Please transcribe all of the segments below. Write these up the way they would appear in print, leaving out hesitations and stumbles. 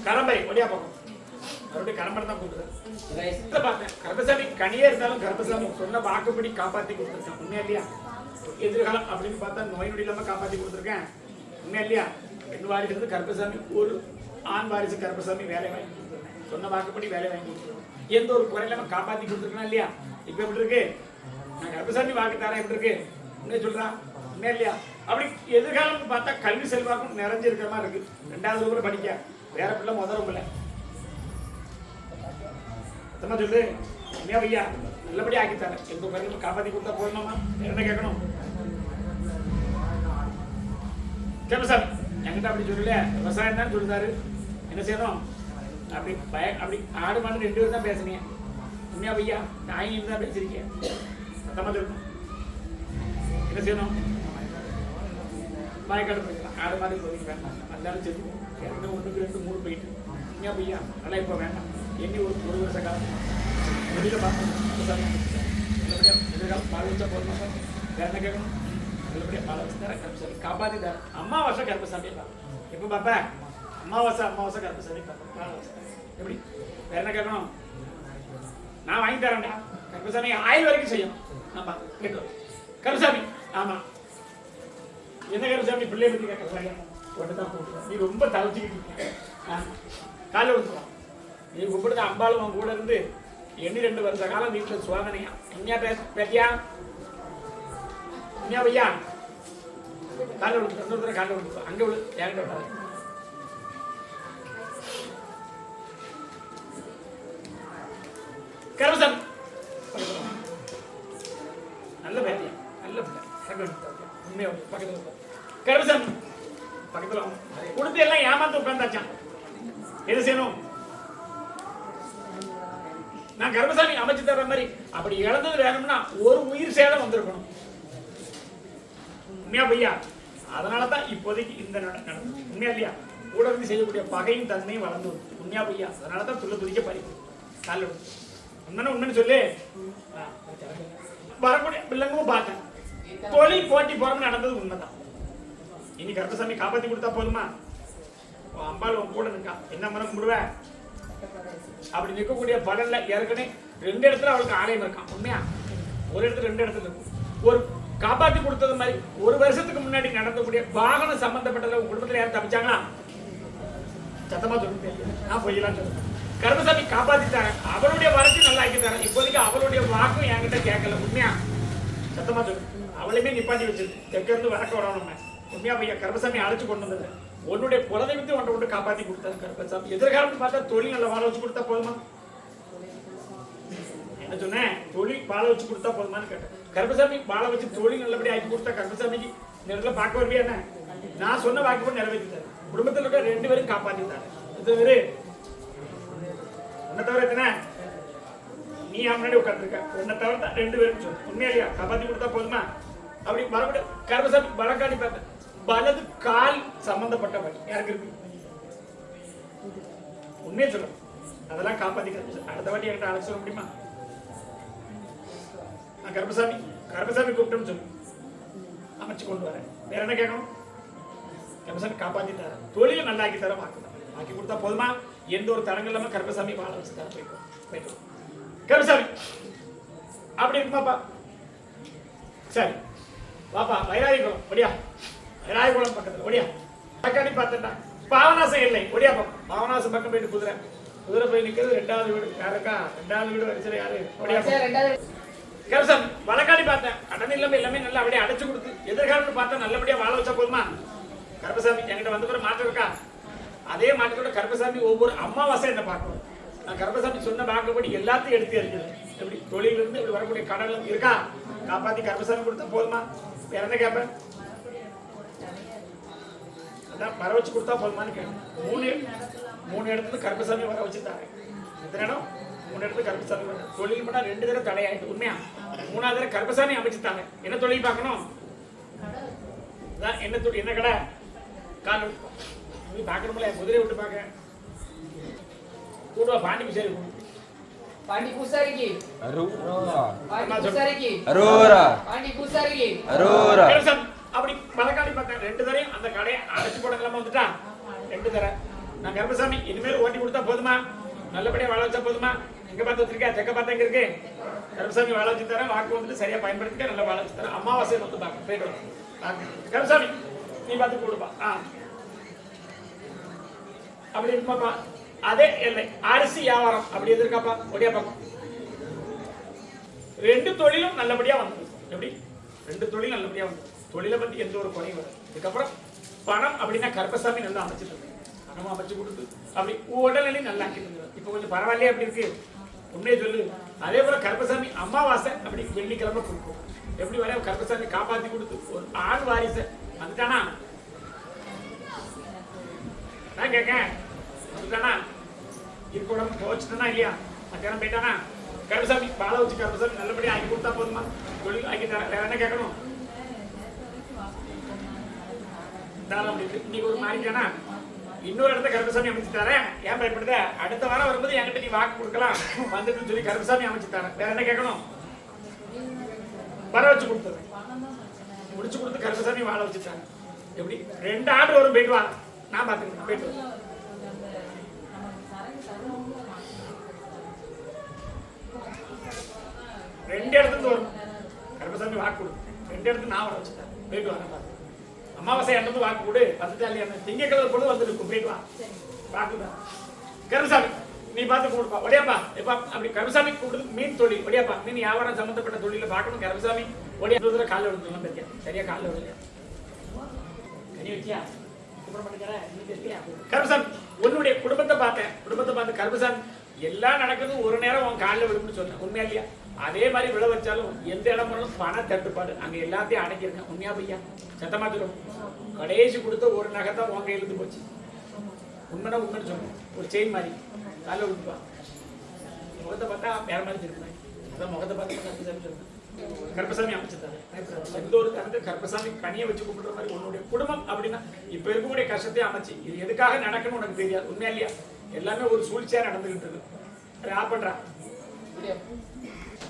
கரம்பரை ஒடியா பக்கம் மறுபடியும் கரம்பரை தான் கூப்பிடுறேன் பார்த்தேன். கருப்பசாமி கனியே இருந்தாலும் கருப்பசாமி சொன்ன வாக்குப்படி காப்பாற்றி கொடுத்துருக்கேன். உண்மையா இல்லையா? எதிர்காலம் அப்படின்னு பார்த்தா நோய் நொடி இல்லாம காப்பாற்றி கொடுத்துருக்கேன். உண்மையா இல்லையா? பெண் வாரிசு இருந்து கருப்பசாமி ஒரு ஆண் வாரிசு கருப்பசாமி வேலை வாங்கி கொடுத்துருக்கேன். சொன்ன வாக்குப்படி வேலை வாங்கி கொடுத்துருக்கேன். எந்த ஒரு குறை இல்லாம காப்பாற்றி கொடுத்துருக்கேன் இல்லையா? இப்ப எப்படி இருக்கு? நான் கருப்பசாமி வாக்கு தரேன் எப்படி இருக்கு? உண்மையை சொல்றான். உண்மையா இல்லையா? அப்படி எதிர்காலம் பார்த்தா கல்வி செல்வாக்கும் நிறைஞ்சிருக்கிற மாதிரி இருக்கு. 2வது கூட படிக்க வேற பிள்ளை முதலும் பிள்ளை சத்தமா சொல்லு. உண்மையா ஐயா? நல்லபடி ஆக்கித்தாரு. எந்த குறையும் காப்பாற்றி கொடுத்தா போதுமாமா? என்ன கேட்கணும்? கருப்பசாமி என்கிட்ட அப்படி சொல்லல, விவசாயம் தான் சொல்லுறாரு. என்ன செய்யணும்? அப்படி அப்படி ஆடு மாடு 2 பேரும் தான் பேசுனீங்க. உண்மையா ஐயா? நாயும் தான் பேசிருக்கீங்க. சத்தமா சொல்லணும். என்ன செய்யணும்? மயக்காடு போய்க்கலாம். ஆடு மாதிரி போய் வேண்டாம். அந்தாலும் சரி 2 1 2 3 போயிட்டு உண்மையா ஐயா? அதெல்லாம் இப்போ வேண்டாம். எண்ணி ஒரு வருஷ காலம் வெளியில் பார்க்கணும். நல்லபடியாக எதிர்காலம் பால் வச்சா போதுமா சார்? வேற என்ன கேட்கணும்? நல்லபடியாக பால் வச்சு தரேன். கருப்பசாமி காப்பாற்றி தரேன். அம்மாவாசை கருப்பசாமியை பார்ப்பேன். எப்போ பார்ப்பேன்? அம்மாவாசை கருப்பசாமி பார்ப்பேன். பால் வச்சு தரேன். எப்படி? வேற என்ன கேட்கணும்? நான் வாங்கி தரேன்டா. கருப்பசாமி ஆயுள் வரைக்கும் செய்யணும். ஆமா கேட்டு கருப்பசாமி. ஆமா என்ன கருப்பசாமி பிள்ளைய பற்றி கேட்கறாங்க. ஒன்று தான் போட்டுருவோம். நீ ரொம்ப தவிச்சிக்கிட்டு இருக்க. காலையில் விடுத்துருவோம். நீ கூப்பிடுத்த அம்பாலும் அவன் கூட இருந்து 2 வருஷ காலம் வீட்டில் சுவாதனையா. உண்மையா பேத்தியா? உண்மையா பையா? காலையில் விடுத்து இன்னொரு காலையில் விடுத்து அங்கே விழு. என்கிட்ட விடாது. கருப்பசாமி நல்ல பேத்தியா? நல்ல பிள்ளை. உண்மையா பக்கத்தில் கருப்பசாமி பக்கத்தில் கொடுத்து எல்லாம் ஏமாந்து உட்காந்தாச்சான். எது செய்யணும்? நான் கருப்பசாமி அமைச்சு தர்ற மாதிரி அப்படி இழந்தது வேணும்னா ஒரு உயிர் சேதம் வந்திருக்கணும். உண்மையா பையா? அதனாலதான் இப்போதைக்கு இந்த நடந்தது. உண்மையா இல்லையா? கூட இருந்து செய்யக்கூடிய பகையும் தன்மையும் வளர்ந்து வருது. உண்மையா பையா? அதனாலதான் துள்ள துதிக்க பறிக்கும். கால உண்மைன்னு சொல்லு. வரக்கூடிய பிள்ளைங்களும் பார்த்தேன். தொழில் போட்டி போறோம்னு நடந்தது உண்மைதான். இனி கருப்பசாமி காப்பாத்தி கொடுத்தா போதுமா? அம்பாள் உன் கூட இருக்கா. என்ன மனம் கும்பிடுவேன்? அப்படி நிற்கக்கூடிய பலன்ல ஏற்கனவே 2 இடத்துல அவளுக்கு ஆலயம் இருக்கான். உண்மையா? ஒரு இடத்துல 2 இடத்துல இருக்கும். ஒரு காப்பாத்தி கொடுத்தது மாதிரி 1 வருஷத்துக்கு முன்னாடி நடந்தக்கூடிய வாகனம் சம்பந்தப்பட்டதுல உங்க குடும்பத்துல யாரும் தப்பிச்சாங்களா? சத்தமா சொல்லுங்க. நான் போயிடலாம் சொல்லுங்க. கருப்பசாமி காப்பாத்திட்டாங்க. அவளுடைய வரத்தையும் நல்லா ஆக்கிட்டாங்க. இப்போதைக்கு அவளுடைய வாக்கும் என்கிட்ட கேட்கல. உண்மையா? சத்தமா சொல்லு. அவளையுமே நிப்பாட்டி வச்சிருக்கு. தெற்க இருந்து வடக்க வரணும். உண்மையா பையா? கருப்பசாமி அழைச்சு கொண்டு வந்தது உன்னுடைய குலதெய்வத்தை ஒன்றை கொண்டு காப்பாற்றி கொடுத்தாரு கருப்பசாமி. எதிர்காலத்து பார்த்தா தொழில் நல்லா வாழ வச்சு கொடுத்தா போதுமா? என்ன சொன்னேன்? தொழில் வாழ வச்சு கொடுத்தா போதுமான்னு கேட்டேன். கருப்பசாமி வாழ வச்சு தொழில் நல்லபடி ஆக்கி கொடுத்தா கருப்பசாமிக்கு நேரில் பார்க்க வருவியா? என்ன நான் சொன்ன வாக்கு நிறைவேற்றிட்டாரு. குடும்பத்தில் இருக்க 2 பேரும் காப்பாற்றிட்டாரு. இது உன்னை தவிர எத்தனை? நீ முன்னாடி உட்காந்துருக்க. உன்னை தவிர தான் 2 பேரும் சொல்லு. உண்மையா இல்லையா? காப்பாற்றி கொடுத்தா போதுமா? அப்படி மறுபடியும் கருப்பசாமி வழக்காடி பார்த்தேன். வலது கால் சம்பந்தப்பட்ட வழி யாருக்கு இருக்கு? உண்மையை சொல்லும். அதெல்லாம் காப்பாத்தி அடுத்த வாட்டி என்கிட்ட அழைச்சு சொல்ல முடியுமா? நான் கருப்பசாமி கூப்பிட்டோம்னு சொல்லு. அமைச்சு கொண்டு வரேன். வேற என்ன கேட்கணும்? கருப்பசாமி காப்பாத்தி தர, தொழில் நல்லா ஆக்கி தர, ஆக்கி கொடுத்தா போதுமா? எந்த ஒரு தரங்கள் இல்லாம கருப்பசாமி வாழ வச்சு தர போய்க்கும். கருப்பசாமி அப்படி இருக்குமாப்பா? சரி வாப்பா. வைராகிக்குளம் ஒடியா. வைராகிக்குளம் பக்கத்துல ஒடியா. தக்காளி பார்த்தா பாவநாசம் இல்லை. ஒடியா பாப்பா. பாவநாசம் பக்கம் போயிட்டு குதிரை போய் நிக்கிறது. 2வது வீடு யாருக்கா? 2வது வீடு வரிசையில் யாரு? ஒடியா. கருப்பசாமி வழக்காடி பார்த்தேன். கடன் இல்லாம எல்லாமே நல்லா அப்படியே அடைச்சு கொடுத்து எதிர்காலம்னு பார்த்தா நல்லபடியா வாழ வச்சா போதுமா? கருப்பசாமி என்கிட்ட வந்து ஒரு மாற்றம் இருக்கா? அதே மாற்றத்தோட கருப்பசாமி ஒவ்வொரு அமாவாசை என்ன பார்க்கணும். நான் கருப்பசாமி சொன்ன வாக்குப்படி எல்லாத்தையும் எடுத்து எறிஞ்சிருக்கேன். எப்படி தொழிலிருந்து இப்படி வரக்கூடிய கடன் இருக்கா? காப்பாத்தி கருப்பசாமி கொடுத்தா போதுமா? வேற என்ன கேட்பேன்? அதான் வர வச்சு கொடுத்தா போதுமான்னு கேட்பேன். 3 இடத்துல கருப்பசாமி வர வச்சுட்டாங்க. எத்தனை இடம்? 3 இடத்துல கருப்பசாமி வர. தொழில் பண்ணா 2 தடவை தடையாயிட்டு. உண்மையா? 3வது தடவை கருப்பசாமி அமைச்சுட்டாங்க. என்ன தொழில் பார்க்கணும்? என்ன தொழில்? என்ன கடை? கால் நீ பார்க்கணும்ல. குதிரை விட்டு பார்க்க கூடுவா. பாண்டி பூசாரி பாண்டி பூசாரிக்கு அரோரா. பாண்டி பூசாரிக்கு அரோரா. அப்படி பழக்காடி பார்த்தேன். 2 தரையும் அந்த கடையை அடைச்சு போடலாம வந்துட்டான். 2 தடவை நான் கருப்பசாமி இனிமேல் ஓட்டி கொடுத்தா போதுமா? நல்லபடியா வாழ வச்சா போதுமா? எங்க பார்த்து வச்சிருக்கா? தெக்க பார்த்தா எங்க இருக்கு? கருப்பசாமி வாழ வச்சு தரேன், வாக்கு வந்துட்டு சரியா பயன்படுத்திக்க, நல்லா வாழ வச்சு தரேன். அமாவாசை வந்து பார்க்க போயிட்டு வரேன். கருப்பசாமி நீ பார்த்து கொடுப்பா. அப்படி இருப்பாப்பா. அதே இல்லை அரிசி வியாபாரம் அப்படி எதிர்க்காப்பா, ஒடியா பாப்பா. 2 தொழிலும் நல்லபடியா வந்து எப்படி 2 தொழில் நல்லபடியா வந்து தொழிலை பத்தி எந்த ஒரு குறையும் வரும். இதுக்கப்புறம் பணம் அப்படின்னா கருப்பசாமி நல்லா அமைச்சிட்டு இருக்கு. பணம் அமைச்சு கொடுத்து அப்படி உடல்நிலை நல்லா ஆக்கிட்டு. இப்போ கொஞ்சம் பரவாயில்லையே அப்படி இருக்கு. உண்மையை சொல்லு. அதே போல கருப்பசாமி அமாவாசை அப்படி வெள்ளிக்கிழமை கொடுக்கும். எப்படி வர கருப்பசாமி காப்பாத்தி கொடுத்து ஒரு ஆண் வாரிசை வந்துட்டானா? நான் கேட்க வந்துட்டானா? இருக்கணும் போச்சுட்டானா இல்லையா? மத்தியானம் போயிட்டானா? கருப்பசாமி பாலை வச்சு கருப்பசாமி நல்லபடியா ஆக்கி கொடுத்தா போதுமா? தொழில் ஆக்கி தர. வேற என்ன கேட்கணும்? இன்னைக்கு ஒரு மாறிட்டானா இன்னொரு இடத்த கருப்பசாமி அமைச்சு தரேன். ஏன் பயப்படுத? அடுத்த வாரம் வரும்போது என்கிட்ட நீ வாக்கு கொடுக்கலாம் வந்துட்டு சொல்லி கருப்பசாமி அமைச்சு தரேன். வேற என்ன கேட்கணும்? வர வச்சு கொடுத்தது முடிச்சு கொடுத்து கருப்பசாமி வாழ வச்சுட்டாங்க. எப்படி 2 ஆண்டு வரும். போயிட்டு வா, நான் பாத்துக்கிறேன். போயிட்டு வா. 2 இடத்துல வரும். கருப்பசாமி வாக்கு கொடு. 2 இடத்துல நான் வர வச்சுட்டேன். போயிட்டு வா. அமாவாசை இடத்துல வாக்கு கொடு. வந்துட்டா இல்லையா? திங்கக்கிழமை பொழுது வந்து இருக்கும். போயிட்டு வா. வாக்குதான் கருப்பசாமி நீ பார்த்து கொடுப்பா. ஒடியாப்பா எப்பா அப்படி கருப்பசாமி கூப்பிடுறது மீன் தொழில். ஒடியாப்பா மீன் வியாபாரம் சம்பந்தப்பட்ட தொழில பார்க்கணும். கருப்பசாமி ஒடியா காலில் விழுந்துலாம் தெரியா? சரியா காலில் விழுலையா? கனி வச்சியா? கருப்பசாமி உன்னுடைய குடும்பத்தை பார்த்தேன். குடும்பத்தை பார்த்து கருப்பசாமி எல்லாம் நடக்கிறது ஒரு நேரம் உன் காலில் விழுப்புன்னு சொன்னேன். உண்மையா இல்லையா? அதே மாதிரி விழ வச்சாலும் எந்த இடம் போனாலும் பண தட்டுப்பாடு. அங்க எல்லாத்தையும் அடக்கிருக்கேன். உண்மையா பையா? சத்தமா சொல்லும். கடைசி கொடுத்த ஒரு நகைத்தான் உங்க எழுந்து போச்சு. உண்மைனா உண்மைன்னு சொல்லுவோம். ஒரு செயின் மாதிரி காலைல விழுந்துப்பா. முகத்தை பார்த்தா வேற மாதிரி இருக்கணும். அதான் முகத்தை பார்த்து கருப்பசாமி சொல்லுவேன். கருப்பசாமி அமைச்சிருந்தாங்க. எந்த ஒரு தரத்தை கருப்பசாமி கனியை வச்சு கூப்பிடுற மாதிரி உன்னுடைய குடும்பம் அப்படின்னா இப்ப இருக்கக்கூடிய கஷ்டத்தை அமைச்சு இது எதுக்காக நடக்கணும் உனக்கு தெரியாது. உண்மையா இல்லையா? எல்லாமே ஒரு சூழ்ச்சியா நடந்துகிட்டு இருக்கு. ஆ பண்றா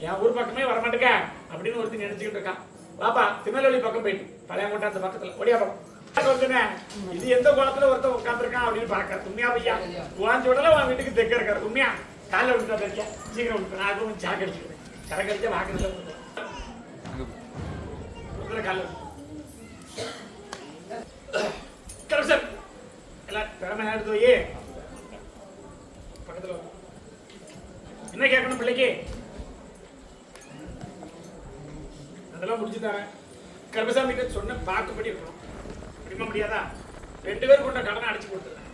என் ஊர் பக்கமே வரமாட்டேங்க அப்படின்னு ஒருத்தர் நினைச்சுக்கிட்டு இருக்கான். பாப்பா திருநெல்வேலி பக்கம் போயிட்டு பழையங்கோட்டை அந்த பக்கத்துல ஒடியா பக்கம் இது எந்த குளத்துல ஒருத்தர் உட்காந்துருக்கான் அப்படின்னு பாக்க. உண்மையா பையா? வாஞ்சி உடல உன் வீட்டுக்கு தெக்க இருக்காரு. உண்மையா? காலைல விட்டுட்டா தெரியா? சீக்கிரம் விட்டு நான் கொஞ்சம் சாக்கு அடிச்சுக்கிறேன். சரக்கு அடிச்சா வாக்குறதுல கால சார் எல்லாம் திறமை எடுத்து போய் பக்கத்துல என்ன கேட்கணும் பிள்ளைக்கு? அதெல்லாம் முடிச்சு தரேன். கருப்பசாமி கிட்ட சொன்ன பாக்குப்படி இருக்கணும். முடியுமா முடியாதா? 2 பேர் கொண்ட கடனை அடிச்சு கொடுத்துருக்கேன்.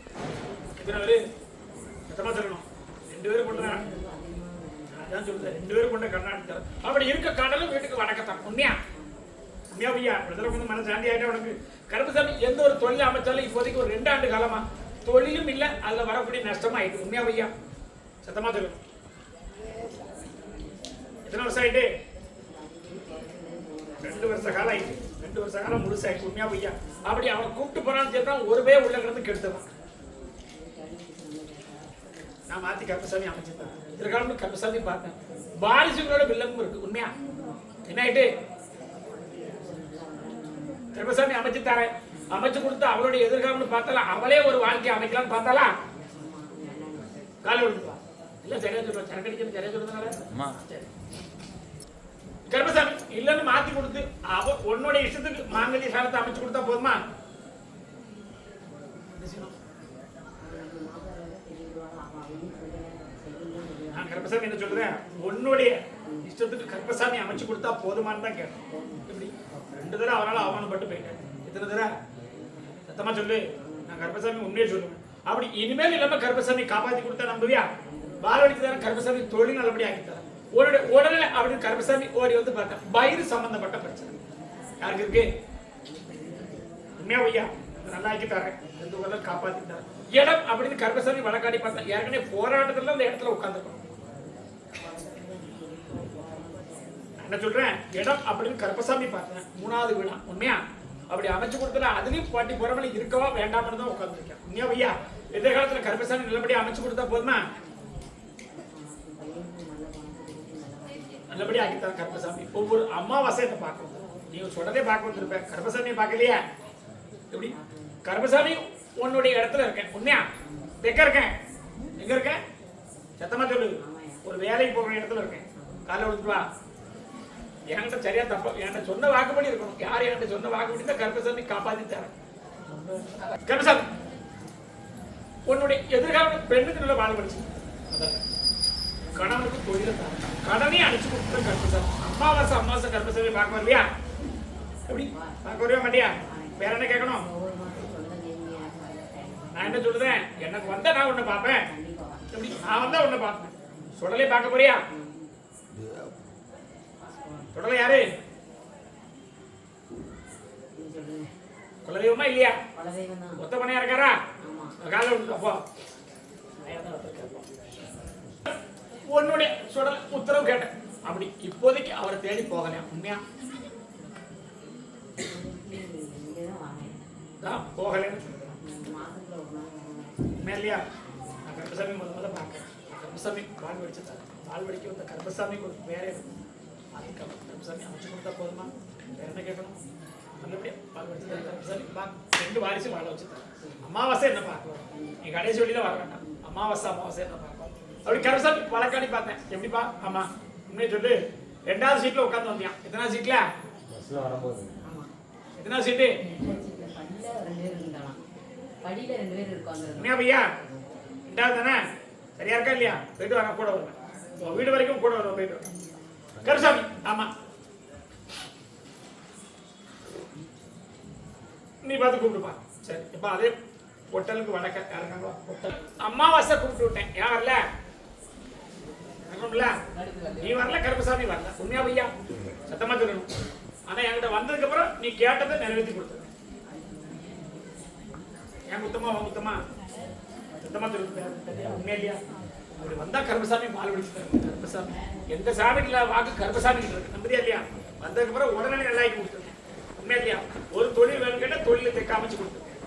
எத்தனை பேரு சத்தமா சொல்லணும்? 2 பேர் கொண்ட அதான் சொல்லுறேன். 2 பேர் கொண்ட கடனை அடிச்சு தரேன். அப்படி இருக்க கடலும் வீட்டுக்கு வணக்கத்தான். உண்மையா? உண்மையா பையா? பிரதல கொஞ்சம் மன சாந்தி ஆயிட்டா உனக்கு. கருப்பசாமி எந்த ஒரு தொழில் அமைச்சாலும் இப்போதைக்கு ஒரு 2 ஆண்டு காலமா தொழிலும் இல்லை, அதுல வரக்கூடிய நஷ்டமா ஆயிட்டு. உண்மையா பையா? சத்தமா சொல்லணும். எத்தனை வருஷம் ஆயிட்டு? 2 வருஷ காலம் ஆயிட்டு. 2 வருஷ காலம் முழுசாயிட்டு. உண்மையா பையா? அப்படி அவன் கூப்பிட்டு போனான்னு சேர்த்தா ஒரு பேர் உள்ள கிடந்து கெடுத்துவான். நான் மாத்தி கருப்பசாமி அமைச்சிருந்தேன். எதிர்காலம் கருப்பசாமி பார்த்தேன். வாரிசுகளோட வில்லமும் இருக்கு. உண்மையா? என்ன ஆயிட்டு? கருப்பசாமி அமைச்சு தரேன். அமைச்சு கொடுத்து அவளுடைய எதிர்காலம் பார்த்தாலா அவளே ஒரு வாழ்க்கை அமைக்கலாம்னு பார்த்தாலா காலை விழுந்துப்பா. இல்ல சரியா சொல்லுவா. சரக்கடிக்கிறது சரியா சொல்றதுனால கருப்பசாமி இல்லன்னு மாத்தி கொடுத்து அவ உன்னோட இஷ்டத்துக்கு மாங்கல்ய சாரத்தை அமைச்சு கொடுத்தா போதுமா? நான் கருப்பசாமி என்ன சொல்றேன்? உன்னுடைய இஷ்டத்துக்கு கருப்பசாமி அமைச்சு கொடுத்தா போதுமான்னு தான் கேட்டேன். எப்படி 2 தடவை அவரால் அவமானப்பட்டு போயிட்டேன். எத்தனை தடவை? சத்தமா சொல்லு. நான் கருப்பசாமி உண்மையே சொல்லுவேன். அப்படி இனிமேல் இல்லாம கருப்பசாமி காப்பாத்தி கொடுத்தா நம்புவியா? பாலவடித்து தரேன். கருப்பசாமி தொழில் நல்லபடியா ஆக்கி தரேன். உடனே உடனே அப்படின்னு கருப்பசாமி ஓடி வந்து பார்த்தேன். வயிறு சம்பந்தப்பட்ட பிரச்சனை யாருக்கு இருக்கு? உண்மையா ஐயா? நல்லா ஆக்கி தரேன். எந்த ஊர்ல காப்பாத்தி தரேன். இடம் அப்படின்னு கருப்பசாமி வழக்காடி பார்த்தேன். ஏற்கனவே போராட்டத்துல அந்த இடத்துல உட்காந்துக்கணும். என்ன சொல்றேன்? இடம் அப்படின்னு கருப்பசாமி பார்த்தேன். 3வது வீடா? உண்மையா? அப்படி அமைச்சு கொடுத்தல அதுலயும் பாட்டி போறவனை இருக்கவா வேண்டாம்னு தான் உட்காந்துருக்கேன். உண்மையா ஐயா? எதிர்காலத்துல கருப்பசாமி நல்லபடியா அமைச்சு கொடுத்தா போதுமா? நல்லபடியா ஆக்கித்தான் கருப்பசாமி. ஒவ்வொரு அமாவாசையை பார்க்கணும். நீங்க சொல்றதே பார்க்க வந்திருப்பேன். கருப்பசாமியை பார்க்கலையா? எப்படி? கருப்பசாமி உன்னுடைய இடத்துல இருக்கேன். உண்மையா? எங்க இருக்கேன்? எங்க இருக்கேன்? சத்தமா சொல்லு. ஒரு வேலைக்கு போகிற இடத்துல இருக்கேன். காலை விழுந்து வா. என்கிட்ட சரியா தப்பா என்கிட்ட சொன்ன வாக்குப்படி இருக்கணும். யார் என்கிட்ட சொன்ன வாக்குப்படி தான் கருப்பசாமி காப்பாத்தி தரேன். கருப்பசாமி உன்னுடைய எதிர்காலம் பெண்ணுக்கு நல்ல வாழ் படிச்சு கணவனுக்கு தொழில கடனே அடிச்சு கொடுத்த கருப்பசாமி. அமாவாசை கருப்பசாமி பார்க்க வரலையா? எப்படி பார்க்க வரவே மாட்டியா? வேற என்ன கேட்கணும்? நான் என்ன சொல்லுதேன்? எனக்கு வந்தா நான் உன்னை பார்ப்பேன். எப்படி நான் வந்தா உன்னை பார்ப்பேன். சுடலை பார்க்க போறியா? சுடலை யாரு? குலதெய்வமா இல்லையா? ஒத்த பண்ணையா இருக்காரா? கால அப்போ உன்னுடைய சுடல் உத்தரவு கேட்டேன். அப்படி இப்போதைக்கு அவரை தேடி போகலையா? உண்மையா போகலன்னு இல்லையா? நான் கருப்பசாமி முதல்ல பார்க்கறேன். கருப்பசாமி வாழ் வெடிச்சுட்டாரு. வாழ் வெடிக்க வந்த கருப்பசாமிக்கு ஒரு வேற அதுக்கப்புறம் கருப்பசாமி அமைச்சு கொடுத்தா போதுமா? வேற என்ன கேட்கணும்? நல்லபடியா வாழ் வெடிச்சுட்டாரு கருப்பசாமி. 2 வாரிசு வாழ வச்சுட்டாரு. அமாவாசை என்ன பார்க்கலாம்? நீ கடைசி வழியில வர வேண்டாம். அமாவாசை என்ன பார்க்கலாம்? அப்படி கருப்பசாமி வழக்காடி பார்த்தேன். எப்படிப்பா? ஆமா உண்மையை சொல்லு. 2வது சீட்ல உட்காந்து வந்தியான். எத்தனாவது சீட்ல? எத்தனாவது சீட்டு? பையா 2வது தானே? சரியா இருக்கா இல்லையா? போயிட்டு வர கூட வருவேன். வீடு வரைக்கும் கூட வருவேன். போயிட்டு வரேன். கருசாமி ஆமா நீ பார்த்து கூப்பிடுப்பா. சரி இப்ப அதே ஹோட்டலுக்கு வடக்க யாருக்காங்களோ ஹோட்டல் அமாவாசை கூப்பிட்டு விட்டேன். ஏன் வரல? நீ வரல, கருப்பசாமி வரல. உண்மையா பையா? சத்தமா சொல்லணும். ஆனா என்கிட்ட வந்ததுக்கு அப்புறம் நீ கேட்டதை நிறைவேற்றி கொடுத்துருவேன். ஏன் குத்தமா குத்தமா சுத்தமா சொல்லுங்க. உண்மையா இல்லையா? அப்படி வந்தா கருப்பசாமி மால் பிடிச்சு கருப்பசாமி எந்த சாமிக்கு வாக்கு கருப்பசாமி இருக்கு. நம்புறியா இல்லையா? வந்ததுக்கு அப்புறம் உடனே நல்லாக்கி கொடுத்துருக்கேன். உண்மையா இல்லையா? ஒரு தொழில் வேணும் கேட்டா தொழிலை தைக்க அமைச்சு கொடுத்துருக்கேன்.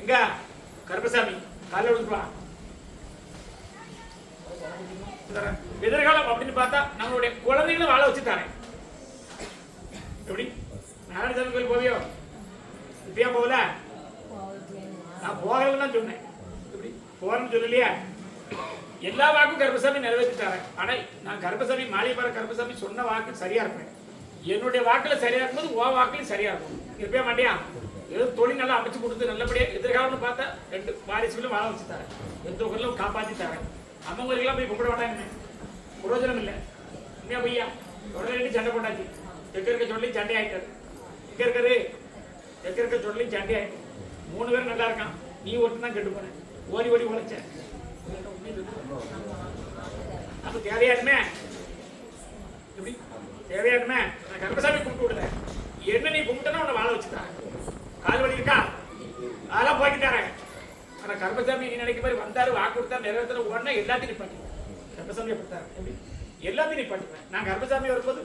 எங்க கருப்பசாமி காலையில் விழுந்துருவா. எதிர்காலம் அப்படின்னு பார்த்தா நம்மளுடைய குழந்தைகளும் வாழ வச்சு தரேன். எப்படி நாராயணசாமி கோயில் போவியோ? இப்பயா போகல? நான் போகலன்னு தான் சொன்னேன். எப்படி போறேன்னு சொல்லலையா? எல்லா வாக்கும் கருப்பசாமி நிறைவேற்றி தரேன். ஆனா நான் கருப்பசாமி மாளிகைப்பாறை கருப்பசாமி சொன்ன வாக்கு சரியா இருப்பேன். என்னுடைய வாக்குல சரியா இருக்கும்போது ஓ வாக்குலையும் சரியா இருக்கும். இருப்பே மாட்டியா? ஏதோ தொழில் நல்லா அமைச்சு கொடுத்து நல்லபடியா எதிர்காலம்னு பார்த்தா 2 வாரிசுகளும் வாழ வச்சு தரேன். எந்த ஊர்லும் காப்பாற்றி தரேன். அம்மங்களுக்கெல்லாம் போய் கும்பிட மாட்டாங்க. பிரயோஜனம் இல்லை. உண்மையா பையா? உடனே சண்டை போட்டாச்சு. எங்க இருக்க சொல்லி சண்டை ஆயிட்டாரு. எங்க இருக்க சொல்லி சண்டை ஆயிட்டு 3 பேரும் நல்லா இருக்கான். நீ ஒருத்தன் தான் கெட்டு போன. ஓடி ஓடி உழைச்ச. அப்ப தேவையானுமே எப்படி தேவையானுமே நான் கருப்பசாமி கும்பிட்டு விடுறேன். என்ன நீ கும்பிட்டனா உன்னை வாழ வச்சுட்டாங்க. கால் வலி இருக்கா? அதெல்லாம் போய்க்கிட்டாரு. ஆனா கருப்பசாமி நீ நினைக்க மாதிரி வந்தாரு, வாக்கு கொடுத்தாரு, நிறைவேற்ற உடனே எல்லாத்தையும் நிப்பாட்டி கருப்பசாமி எப்படித்தாரு எப்படி எல்லாத்தையும் நிப்பாட்டிப்பேன். நான் கருப்பசாமி வரும்போது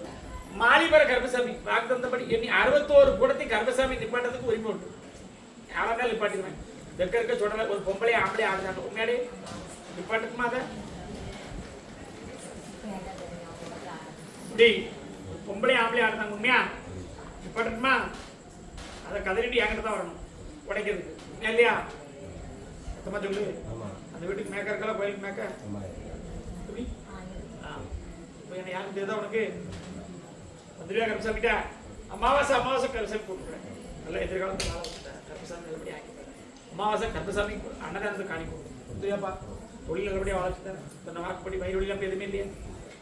மாளிகைப்பாறை கருப்பசாமி வாக்கு தந்தபடி எண்ணி 61 கூடத்தையும் கருப்பசாமி நிப்பாட்டதுக்கு உரிமை உண்டு. யாராலும் நிப்பாட்டிக்குவேன். வெக்க இருக்க சொல்ற ஒரு பொம்பளை ஆம்பளை ஆடுறாங்க. உண்மையாலே நிப்பாட்டுக்குமா? அதை இப்படி பொம்பளை ஆம்பளை ஆடுறாங்க. உண்மையா நிப்பாட்டுக்குமா? அதை கதறிட்டு என்கிட்ட தான் வரணும் உடைக்கிறதுக்கு. இல்லையா? சுத்தமா சொல்லு. அந்த வீட்டுக்கு மேக்க இருக்கல, கோயிலுக்கு மேக்க எப்படி என்ன யாருக்கு தெரியுதா உனக்கு? வந்துருவியா கருப்பசாமிக்கிட்ட? அமாவாசை கருப்பசாமி கூப்பிட்டுறேன். நல்லா எதிர்காலத்தில் நாளை வச்சுட்டேன். கருப்பசாமி நல்லபடியாக ஆக்கிட்டேன். அமாவாசை கருப்பசாமி அன்னதானத்தை காணிக்க வந்துருவியாப்பா? தொழில் நல்லபடியாக வளர்த்துட்டேன். தன்னை வாக்குப்படி வயிறு வழியெல்லாம் எதுவுமே இல்லையா?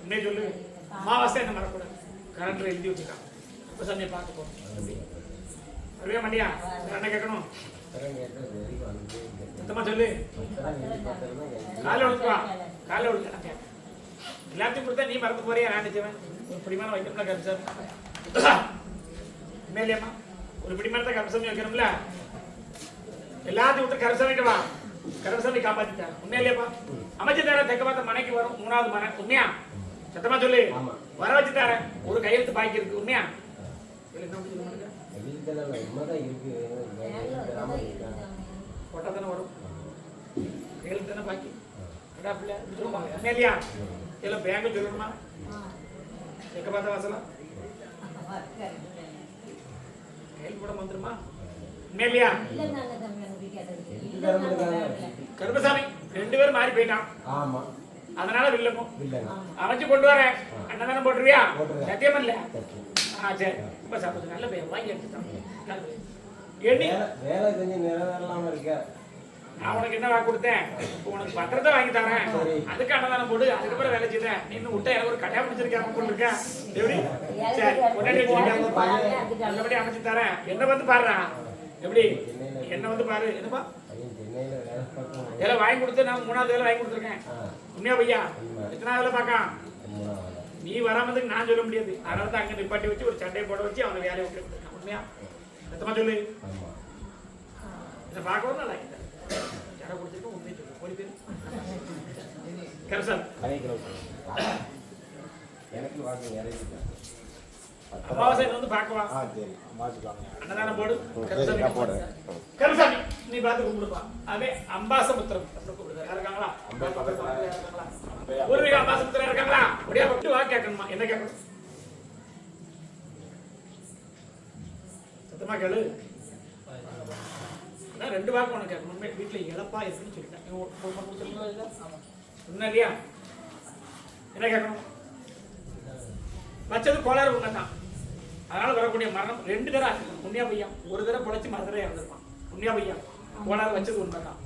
உண்மையை சொல்லு. அமாவாசை என்ன மறக்கூடாது. கரண்ட்ல எழுதி வச்சுக்கான். கருப்பசாமியை பார்க்க போறோம். வருவியா மாட்டியா? என்ன கேட்கணும்? சுத்தமா சொல்லு. காலைல விழுந்துவா. காலைல விழுந்து எல்லாத்தையும் கொடுத்தா நீ மறந்து போறியா? நான் நினைச்சவன் ஒரு பிடிமான வைக்கணும்ல கருப்பசாமி. உண்மையிலேயம்மா ஒரு பிடிமானத்தை கருப்பசாமி வைக்கணும்ல. எல்லாத்தையும் விட்டு கருப்பசாமிட்டு வா. கருப்பசாமி காப்பாத்திட்டார். உண்மையிலேயப்பா அமைச்சு தர தெக்க பார்த்த மனைக்கு வரும் 3வது மனை. உண்மையா? சத்தமா சொல்லு. வர வச்சுட்டார. ஒரு கையெழுத்து பாக்கி இருக்கு. உண்மையா? போட்டா தானே வரும். கையெழுத்து தானே பாக்கி. இல்லையா? எல்லாம் பேங்க் சொல்லணுமா? எக்க பார்த்த வாசலாம் கையெழுத்து போட வந்துருமா? இல்லையா? கருப்பசாமி 2 பேரும் மாறி போயிட்டான். ஆமா அதனால வில்லங்கும் இல்லைங்க அமைச்சு கொண்டு வரேன். அன்னதானம் போட்டுருவியா? போட்டுருவேன். சத்தியம் இல்ல? சரி. சரி. ரொம்ப சந்தோஷம். நல்ல பையன் வாங்கி எடுத்துட்டான். எண்ணி வேலை செஞ்சு நிறைவேறலாம இருக்க நான் உனக்கு என்ன வாக்கு கொடுத்தேன்? இப்போ உனக்கு பத்திரத்தை வாங்கி தரேன். சரி. அதுக்கு அன்னதானம் போடு. அதுக்கப்புறம் வேலை செய்தேன். நீ இன்னும் விட்ட எனக்கு ஒரு கடையா பிடிச்சிருக்கேன் போட்டுருக்கேன். எப்படி? சரி. உடனே நல்லபடியா அமைச்சு தரேன். என்ன வந்து பாருடா. எப்படி? என்ன வந்து பாரு. என்னப்பா? பையன் சென்னையில வேலை பார்க்கணும். வேலை வாங்கி கொடுத்து நான் 3வது வேலை வாங்கி கொடுத்துருக்கேன். உண்மையா பையா? எத்தனாவது வேலை பார்க்கான்? நீ வராமதுக்கு நான் சொல்ல முடியாது. அதனால தான் அங்க நிப்பாட்டி வச்சு ஒரு சண்டையை போட வச்சு அவனை வேலையை விட்டு கொடுத்துருக்கான். உண்மையா? சத்தமா சொல்லு. ஆமா இதை பார்க்கவும் நல்லா ஆகிட்டேன். யாரை கொடுத்துருக்கோம் உண்மையை சொல்லு. ஒரு பேர் கரசன் எனக்கு வாக்கு நிறைய அமாவாசை வந்து பார்க்கவா? சரி மாற்றிக்கலாம் அன்னதானம் போடு. சரி நான் போடுறேன் கருசாமி நீ பார்த்து கும்பிடுப்பா. அதே அம்பாசமுத்திரம் கூப்பிடுறாரு. இருக்காங்களா? ஒரு அம்பாசமுத்திரம் இருக்காங்களா? அப்படியே விட்டு வா. கேட்கணுமா? என்ன கேட்கணும்? சத்தமா கேளு. 2 வாக்கு உனக்கு கேட்கணும். வீட்டுல இழப்பா இருக்குன்னு சொல்லிட்டேன். சொன்ன இல்லையா? என்ன கேட்கணும்? வச்சது கோளாறு உண்மைதான். அதனால வரக்கூடிய மரணம் 2 தடவை புண்ணியா பையன். ஒரு தடவை பொழைச்சி மறு தடவை இறந்துருப்பான். புண்ணியா பையன் கோளாறு வச்சது உண்மைதான்.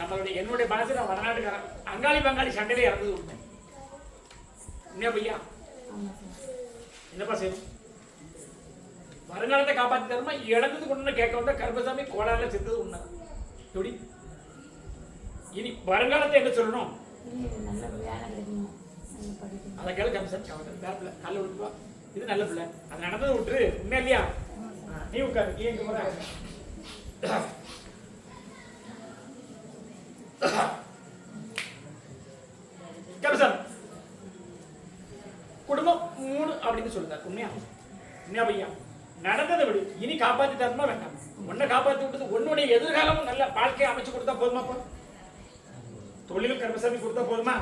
நம்மளுடைய என்னுடைய பாசை நான் வடநாட்டுக்காரன். அங்காளி பங்காளி சண்டையில இறந்தது உண்மை. புண்ணியா பையா என்னப்பா செய்யணும்? வருங்காலத்தை காப்பாற்றி தருமா? இழந்தது கொண்டு கேட்க வந்தா கருப்பசாமி கோளாறுல செத்தது உண்மைதான். எப்படி? இனி வருங்காலத்தை என்ன சொல்லணும்? அதை கேளு. கமிஷன் பேரப்பிள்ள நல்ல விட்டுவா. இது நல்ல பிள்ளை. அது நடந்தது விட்டுரு. உண்மையா இல்லையா? நீ உட்காரு. நீ எங்க போற? கமிஷன் குடும்பம் 3 அப்படின்னு சொல்லுங்க. உண்மையா? உண்மையா பையா? நடந்ததை விடு. இனி காப்பாத்தி தரணுமா வேண்டாம்? உன்னை காப்பாத்தி விட்டது உன்னுடைய எதிர்காலமும் நல்ல வாழ்க்கையை அமைச்சு கொடுத்தா போதுமாப்பா? தொழிலும் கருப்பசாமி கொடுத்தா போதுமா?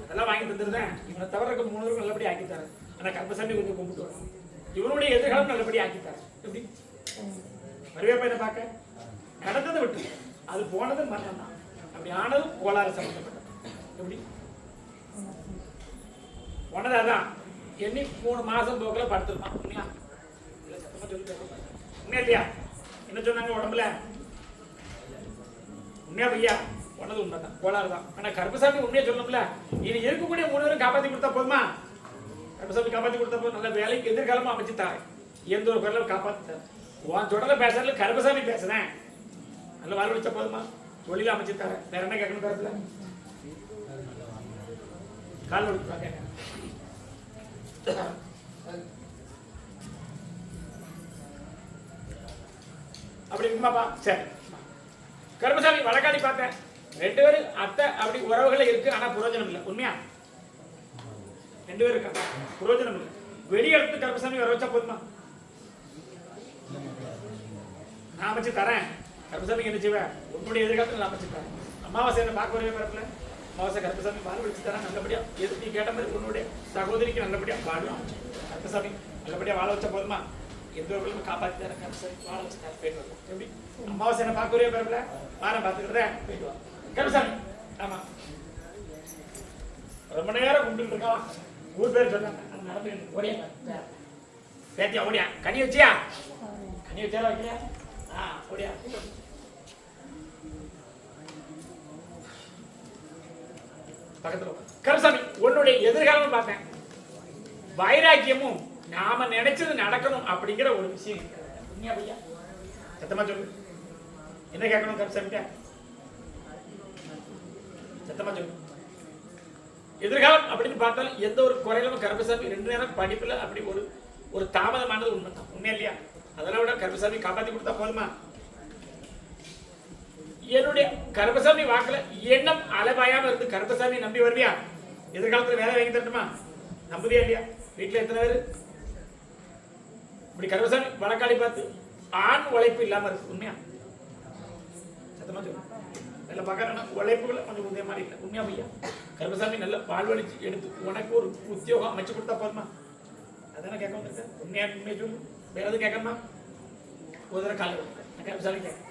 அதெல்லாம் வாங்கி தந்துருந்தேன். இவனை தவிர 3 பேரும் நல்லபடியா ஆக்கி தரேன். ஆனா கருப்பசாமி கொஞ்சம் கும்பிட்டு வரணும். இவனுடைய எதிர்காலம் நல்லபடியா ஆக்கி தரேன். எப்படி? வருவே பையனை பார்க்க நடந்ததை விட்டு அது போனது மரணம் தான். அப்படி ஆனதும் கோளாறு சம்பந்தப்பட்டது. எப்படி? போனது அதான். எண்ணி 3 மாசம் போக்கல படுத்துருப்பான். உண்மையா? இல்ல சத்தமா சொல்லி உண்மையா இல்லையா? என்ன சொன்னாங்க உடம்புல? உண்மையா பையா? போனது உண்மைதான். கோளாறு தான். ஆனா கருப்பசாமி உண்மையா சொல்லணும்ல. இனி இருக்கக்கூடிய 3 பேரும் காப்பாத்தி கொடுத்தா போதுமா? கருப்பசாமி காப்பாத்தி கொடுத்தா போதும். நல்ல வேலைக்கு எதிர்காலமா அமைச்சு தாரேன். எந்த ஒரு குரலும் காப்பாத்தி தரேன். உன் தொடர்ல பேசுறதுல கருப்பசாமி பேசுறேன். நல்ல வாழ் வச்சா போதுமா? தொழில அமைச்சு தரேன். வேற என்ன கேட்கணும்? கருத்துல கால் ஒடுக்குவா கேட்க. அப்படி இருக்குமாப்பா? சரி. கருப்பசாமி வழக்காடி பார்த்தேன். 2 பேரும் அத்தை அப்படி உறவுகள இருக்கு. ஆனா புரோஜனம் இல்லை. உண்மையா? 2 பேரும் இருக்காங்க. புரோஜனம் இல்லை. வெளியெடுத்து கருப்பசாமி வர வச்சா போதுமா? நான் அமைச்சு தரேன். கருப்பசாமிக்கு என்ன செய்வேன்? உன்னுடைய எதிர்காலத்தில் நான் அமைச்சு தரேன். அமாவாசை என்ன பார்க்க வரவே வரப்பில்ல. அமாவாசை கருப்பசாமி வாழ் வச்சு தரேன். நல்லபடியா எது நீ கேட்ட மாதிரி உன்னுடைய சகோதரிக்கு நல்லபடியா வாழலாம். கருப்பசாமி நல்லபடியா வாழ வச்சா போதுமா? எந்த ஒரு காப்பாற்றி தரேன். கருப்பசாமி வாழ வச்சு தரேன். போயிட்டு வரும். எப்படி? அமாவாசை என்ன பார்க்க வரவே வரப்பில்ல. வாரம் பார்த்துக்கிறேன். போயிட்டு வா கருப்பசாமி. ஆமா ரொம்ப நேரம் கும்பிட்டு இருக்கான். ஊர் பேர் சொன்னாங்க. நடந்து ஓடியா பேத்தியா? ஓடியா கனி வச்சியா? கனி வச்சாலும் வைக்கலையா? ஓடியா பக்கத்துல. கருப்பசாமி உன்னுடைய எதிர்காலம் பார்த்தேன். வைராக்கியமும் நாம நினைச்சது நடக்கணும் அப்படிங்கிற ஒரு விஷயம் இருக்கு. சத்தமா சொல்லு. என்ன கேட்கணும் கருப்பசாமிட்ட? சத்தமா சொல்லு. எதிர்காலம் அப்படின்னு பார்த்தாலும் எந்த ஒரு குறையிலும் கருப்பசாமி 2 நேரம் படிப்புல அப்படி ஒரு தாமதமானது உண்மைதான். உண்மையா இல்லையா? அதெல்லாம் விட கருப்பசாமி காப்பாத்தி கொடுத்தா போதுமா? என்னுடைய கருப்பசாமி வாக்குல எண்ணம் அலைபாயாம இருந்து கருப்பசாமி நம்பி வருவியா? எதிர்காலத்துல வேலை வாங்கி தரட்டுமா? நம்புதியா இல்லையா? வீட்டுல எத்தனை பேரு இப்படி கருப்பசாமி வழக்காடி பார்த்து ஆண் உழைப்பு இல்லாம இருக்கு. உண்மையா? சத்தமா சொல்லு. நல்ல பார்க்கறேன்னா உழைப்புகளை கொஞ்சம் உதய மாதிரி இல்லை. உண்மையா பையா? கருப்பசாமி நல்ல வாழ்வழிச்சு எடுத்து உனக்கு ஒரு உத்தியோகம் அமைச்சு கொடுத்தா போதுமா? அதான கேட்க வந்திருக்கேன். உண்மையா உண்மையை சொல்லு. வேற எதுவும் கேட்கணுமா? ஒரு தடவை காலை நான் கருப்பசாமி கேட்க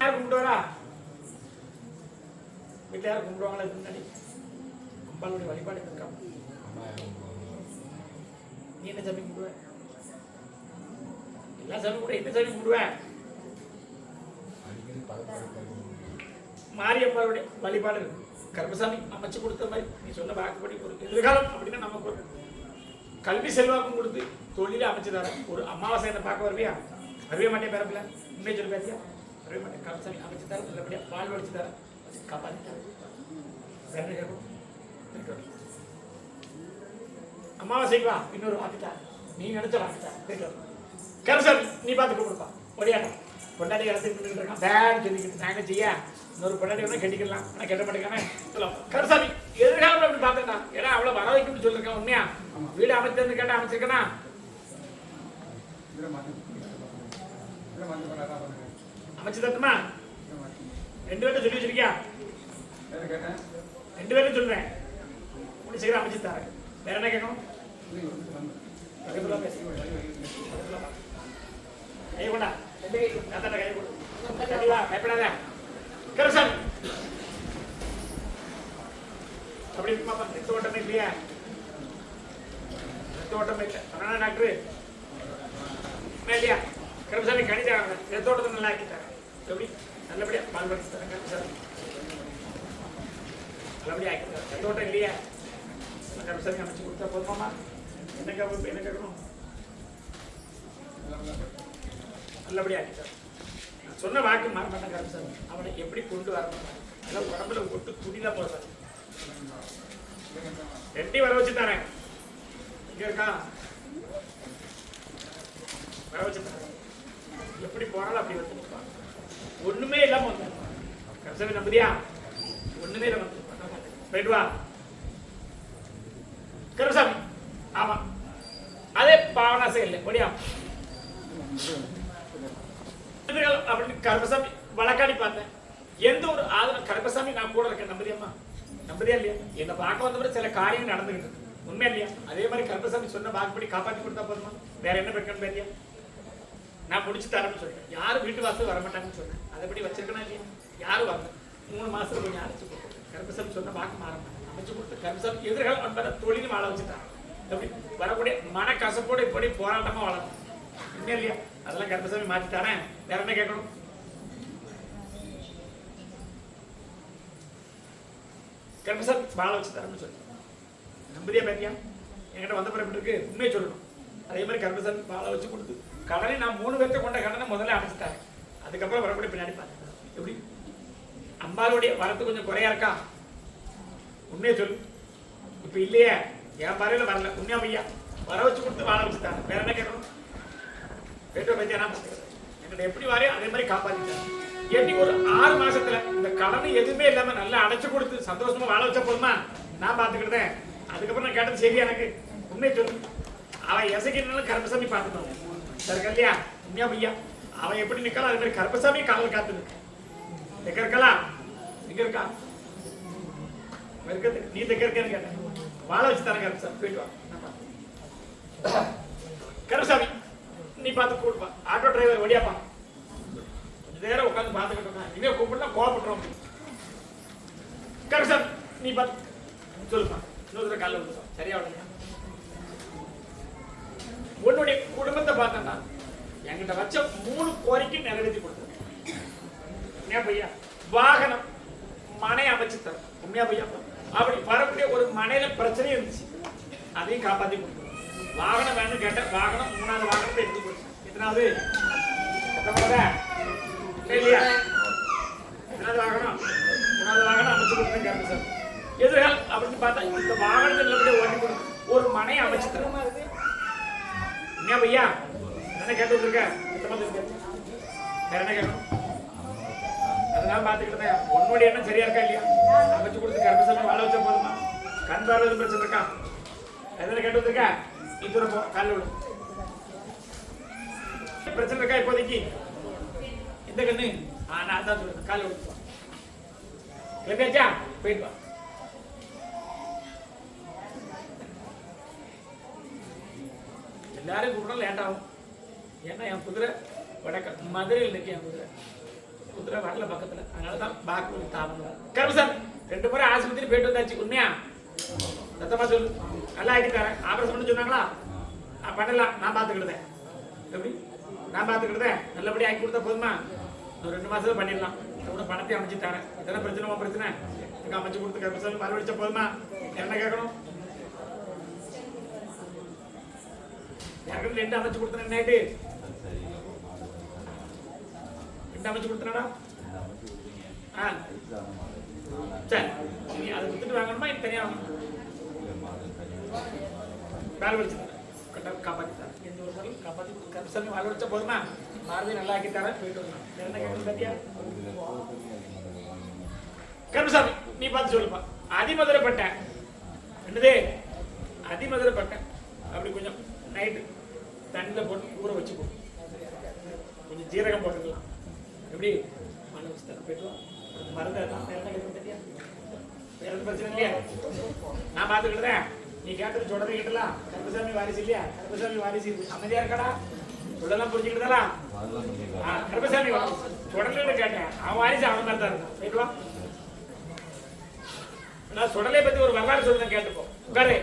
யார் கும்பிடுவாரா? வீட்டில் யார் கும்பிடுவாங்களா? முன்னாடி அம்பாளுடைய வழிபாடு இருக்கா? நீ என்ன சாமி கும்பிடுவ? எல்லா சாமி கூட என்ன சாமி கும்பிடுவ? மாரியம்மாளுடைய வழிபாடு இருக்கு. கருப்பசாமி அமைச்சு கொடுத்த மாதிரி நீ சொன்ன வாக்குப்படி ஒரு எதிர்காலம் அப்படின்னா நமக்கு ஒரு கல்வி செல்வாக்கும் கொடுத்து தொழில அமைச்சு தர ஒரு அமாவாசை என்ன பார்க்க வருவியா? வரவே மாட்டேன் பேரப்பில்ல, உண்மையை சொல்லி பேசியா? வரவே மாட்டேன். கருப்பசாமி அமைச்சு தர நல்லபடியா பால் வடிச்சு தர காப்பாற்றி தர வேற கேட்கும். அமாவாசைக்கு வா, இன்னொரு வாக்கிட்டா நீ நினைச்ச வாக்கிட்டா கருப்பசாமி நீ பார்த்து கூப்பிடுப்பா. ஒடியாட்டா பொண்டாடி இடத்துக்கு இருக்கான் பேன் சொல்லிக்கிட்டு நாங்க செய்ய இன்னொரு பொண்டாடி ஒன்று கட்டிக்கலாம். ஆனால் கெட்ட மாட்டேங்கானே கருசாமி எதிர்காலம் அப்படி பார்த்துக்கா. ஏன்னா அவ்வளோ வர வைக்கணும்னு சொல்லியிருக்கேன். உண்மையா வீடு அமைச்சிருந்து கேட்டால் அமைச்சிருக்கேனா? அமைச்சு தட்டுமா? 2 பேர்ட்ட சொல்லி வச்சிருக்கியா? 2 பேரும் சொல்றேன். உனக்கு சீக்கிரம் அமைச்சு தரேன். வேற என்ன கேட்கணும்? கை கொண்டா கை கொடு. பயப்படாத கருசாமி. அப்படி இருக்குமா? ரத்த ஓட்டமே இல்லையா? ரத்த ஓட்டமே இல்லை. அதனால டாக்டரு இல்லையா? கருசாமி கணிதாங்க ரத்த ஓட்டத்தை நல்லா ஆக்கிட்டாங்க. எப்படி நல்லபடியா பால் படிச்சு தரேன். கருசாமி நல்லபடியா ஆக்கிட்டாங்க. ரத்த ஓட்டம் இல்லையா? கருசாமி அமைச்சு கொடுத்தா போதுமாமா? என்ன கேட்கணும்? நல்லபடியா ஆக்கிட்டார். சொன்ன வாக்கு மாற மாட்டாங்க. கருசாமி அவனை எப்படி கொண்டு வரணும்? எல்லாம் உடம்புல ஒட்டு துணிதான் போடுறாங்க. 2 வர வச்சு தரேன். இங்க இருக்கா? வர வச்சு தரேன். எப்படி போனாலும் அப்படி வந்து ஒண்ணுமே இல்லாம வந்து கருசாமி நம்புறியா? ஒண்ணுமே இல்லாம போயிட்டு வா கருசாமி. ஆமா அதே பாவனாசை இல்லை. ஒடியா அப்படின்னு கருப்பசாமி வழக்காடி பார்த்தேன். எந்த ஒரு ஆதரவு கருப்பசாமி நான் கூட இருக்கேன். நம்புறியம்மா? நம்புறியா இல்லையா? என்னை பார்க்க வந்தவரை சில காரியம் நடந்துகிட்டு இருக்கு. உண்மையா இல்லையா? அதே மாதிரி கருப்பசாமி சொன்ன வாக்குப்படி காப்பாற்றி கொடுத்தா போதுமா? வேற என்ன பெக்கணும் பேரியா? நான் முடிச்சு தரேன்னு சொல்றேன். யாரும் வீட்டு வாசல் வரமாட்டாங்கன்னு சொல்றேன். அதைப்படி வச்சிருக்கனா இல்லையா? யாரும் வரல. 3 மாசத்துல கொஞ்சம் அரைச்சு கொடுக்கும். கருப்பசாமி சொன்ன வாக்கு மாற மாட்டேன். அமைச்சு கொடுத்து கருப்பசாமி எதிர்காலம் அன்பரை தொழிலும் வாழ வச்சுட்டாங்க. எப்படி வரக்கூடிய மன கசப்போடு இப்படி போராட்டமா வளரும். உண்மையா இல்லையா? அதெல்லாம் கருப்பசாமி மாற்றி தரேன். வேற என்ன கேட்கணும்? கருப்பசாமி வாழ வச்சு தரேன்னு சொல்லி நம்புறியா பேத்தியா? என்கிட்ட வந்த பிறகு இருக்கு உண்மையை சொல்லணும். அதே மாதிரி கருப்பசாமி வாழ வச்சு கொடுத்து கடனை நான் 3 பேர்த்த கொண்ட கடனை முதல்ல அடைச்சு தரேன். அதுக்கப்புறம் வரக்கூடிய பின்னாடி பார்த்தேன். எப்படி அம்பாளுடைய வரத்து கொஞ்சம் குறையா இருக்கா? உண்மையை சொல்லு. இப்ப இல்லையே என் பாறையில வரல. உண்மையா பையா வர வச்சு கொடுத்து வாழ வச்சு தரேன். வேற என்ன கேட்கணும்? பேட்டோ பத்தியா நான் என்கிட்ட எப்படி வாரே அதே மாதிரி காப்பாத்திட்டேன். ஏட்டி ஒரு 6 மாசத்துல இந்த கடன் எதுவுமே இல்லாம நல்லா அடைச்சு கொடுத்து சந்தோஷமா வாழ வச்ச போதுமா? நான் பாத்துக்கிட்டேன். அதுக்கப்புறம் நான் கேட்டது சரி. எனக்கு உண்மையை சொல்லு. அவன் எசைக்கினாலும் கருப்பசாமி பார்த்துட்டோம். சரி இல்லையா? உண்மையா பையா அவன் எப்படி நிக்கலாம் அதே மாதிரி கருப்பசாமி காவல் காத்து நிற்கு. எங்க இருக்கலாம்? எங்க இருக்கா? நீ தெக்க இருக்கேன்னு கேட்டேன். வாழ வச்சு தரேன் கருப்பசாமி. போயிட்டு வா கருப்பசாமி. நீ பார்த்து கூடுப்பா. Auto driver வழியாப்பா. கொஞ்ச நேரம் உட்காந்து பார்த்துக்கிட்டு இருக்கேன். இவன் கூப்பிடலாம் கோவப்படுறோம். கருப்பசாமி நீ பார்த்து சொல்லுப்பா. இன்னொரு காலைல விடுப்பா. சரியா விடுங்க. உன்னுடைய குடும்பத்தை பார்த்தா என்கிட்ட வச்ச 3 கோரிக்கை நிறைவேற்றி கொடுத்தேன். உண்மையா பையா? வாகனம் மனை அமைச்சு தரும். உண்மையா பையா? அப்படி வரக்கூடிய ஒரு மனையில பிரச்சனை இருந்துச்சு. அதையும் காப்பாற்றி கொடுத்தோம். வாகனம் வேணும்னு கேட்டேன். வாகனம் 3வது வாகனத்தை எடுத்து கொடுத்தேன். எத்தனாவது? இல்லையா? எத்தனாவது வாகனம்? 3வது வாகனம் அமைச்சு கொடுத்தேன். கேட்டு சார் எதிர்காலம் அப்படின்னு பார்த்தா இந்த வாகனத்தில் ஓட்டி கொடுத்து ஒரு மனை அமைச்சு தரும். என்ன பையா என்ன கேட்டு இருக்க? வேற என்ன கேட்கணும்? அதனால பாத்துக்கிட்டு உன்னுடைய எண்ணம் சரியா இருக்கா இல்லையா? அமைச்சு கொடுத்து கருப்பசாமி வாழ வச்ச போதுமா? கண் பார்வை எதுவும் பிரச்சனை இருக்கா? எதனா கேட்டு வந்திருக்க? இது போ கால விடு. பிரச்சனை இருக்கா இப்போதைக்கு? இந்த கண்ணு நான் தான் சொல்றேன். கால விடு. எப்படியாச்சா? போயிட்டு வா. எல்லாரும் கூப்பிடணும் லேட் ஆகும். ஏன்னா என் குதிரை வடக்க மதுரையில் இருக்கு. என் குதிரை கொடுத்துட வரல பக்கத்துல, அதனாலதான் பாக்கு தாமதம். கருமசாமி 2 முறை ஆஸ்பத்திரி போயிட்டு வந்தாச்சு, உண்மையா? சத்தமா சொல்லு. நல்லா ஆக்கி தரேன். ஆபரேஷன் பண்ண சொன்னாங்களா? பண்ணலாம், நான் பாத்துக்கிட்டேன். எப்படி? நான் பாத்துக்கிட்டேன். நல்லபடியா ஆக்கி கொடுத்தா போதுமா? ஒரு 2 மாசத்துல பண்ணிடலாம். கூட பணத்தை அமைச்சு தரேன். இதெல்லாம் பிரச்சனை பிரச்சனை எனக்கு அமைச்சு கொடுத்து கருமசாமி மறுவடிச்சா போதுமா? என்ன கேட்கணும்? யாருக்கும் 2 அமைச்சு கொடுத்தேன். நைட்டு 2 அமைச்சு கொடுத்தனடா. சரி, நீ அதை வித்துட்டு வாங்கணுமா? இது தனியா வாங்கணும். வேலை வச்சு காப்பாற்றி தரேன். எந்த ஒரு முறையும் காப்பாற்றி கருமசாமி வேலை வச்சா போதுமா? பார்வை நல்லா ஆக்கி தரேன். போயிட்டு வரலாம். என்ன கேட்கணும் பத்தியா? கருமசாமி நீ பார்த்து சொல்லுப்பா. அதிமதுரைப்பட்டை என்னது? அதிமதுரைப்பட்டை அப்படி கொஞ்சம் நைட்டு தண்ணியில் போட்டு ஊற வச்சுப்போம். கொஞ்சம் ஜீரகம் போட்டுக்கலாம். எப்படி? மழை வச்சு தரேன். போயிட்டு மருந்து வேற என்ன கேட்கணும் பத்தியா? வேற எதுவும் பிரச்சனை இல்லையா? நான் பார்த்துக்கிட்டேன். நீ கேட்டது சொல்றதை கேட்டலாம். கருமசாமி வாரிசு இல்லையா? கருமசாமி வாரிசு அமைதியா இருக்கடா. சொல்லலாம் புரிஞ்சுக்கிட்டதா? கருமசாமி சுடலன்னு கேட்டேன். அவன் வாரிசு அவன் மாதிரி தான் இருக்கான். போயிட்டு வா. நான் சுடலை பத்தி ஒரு வரலாறு சொல்லுங்க, கேட்டுப்போம். உட்காரு.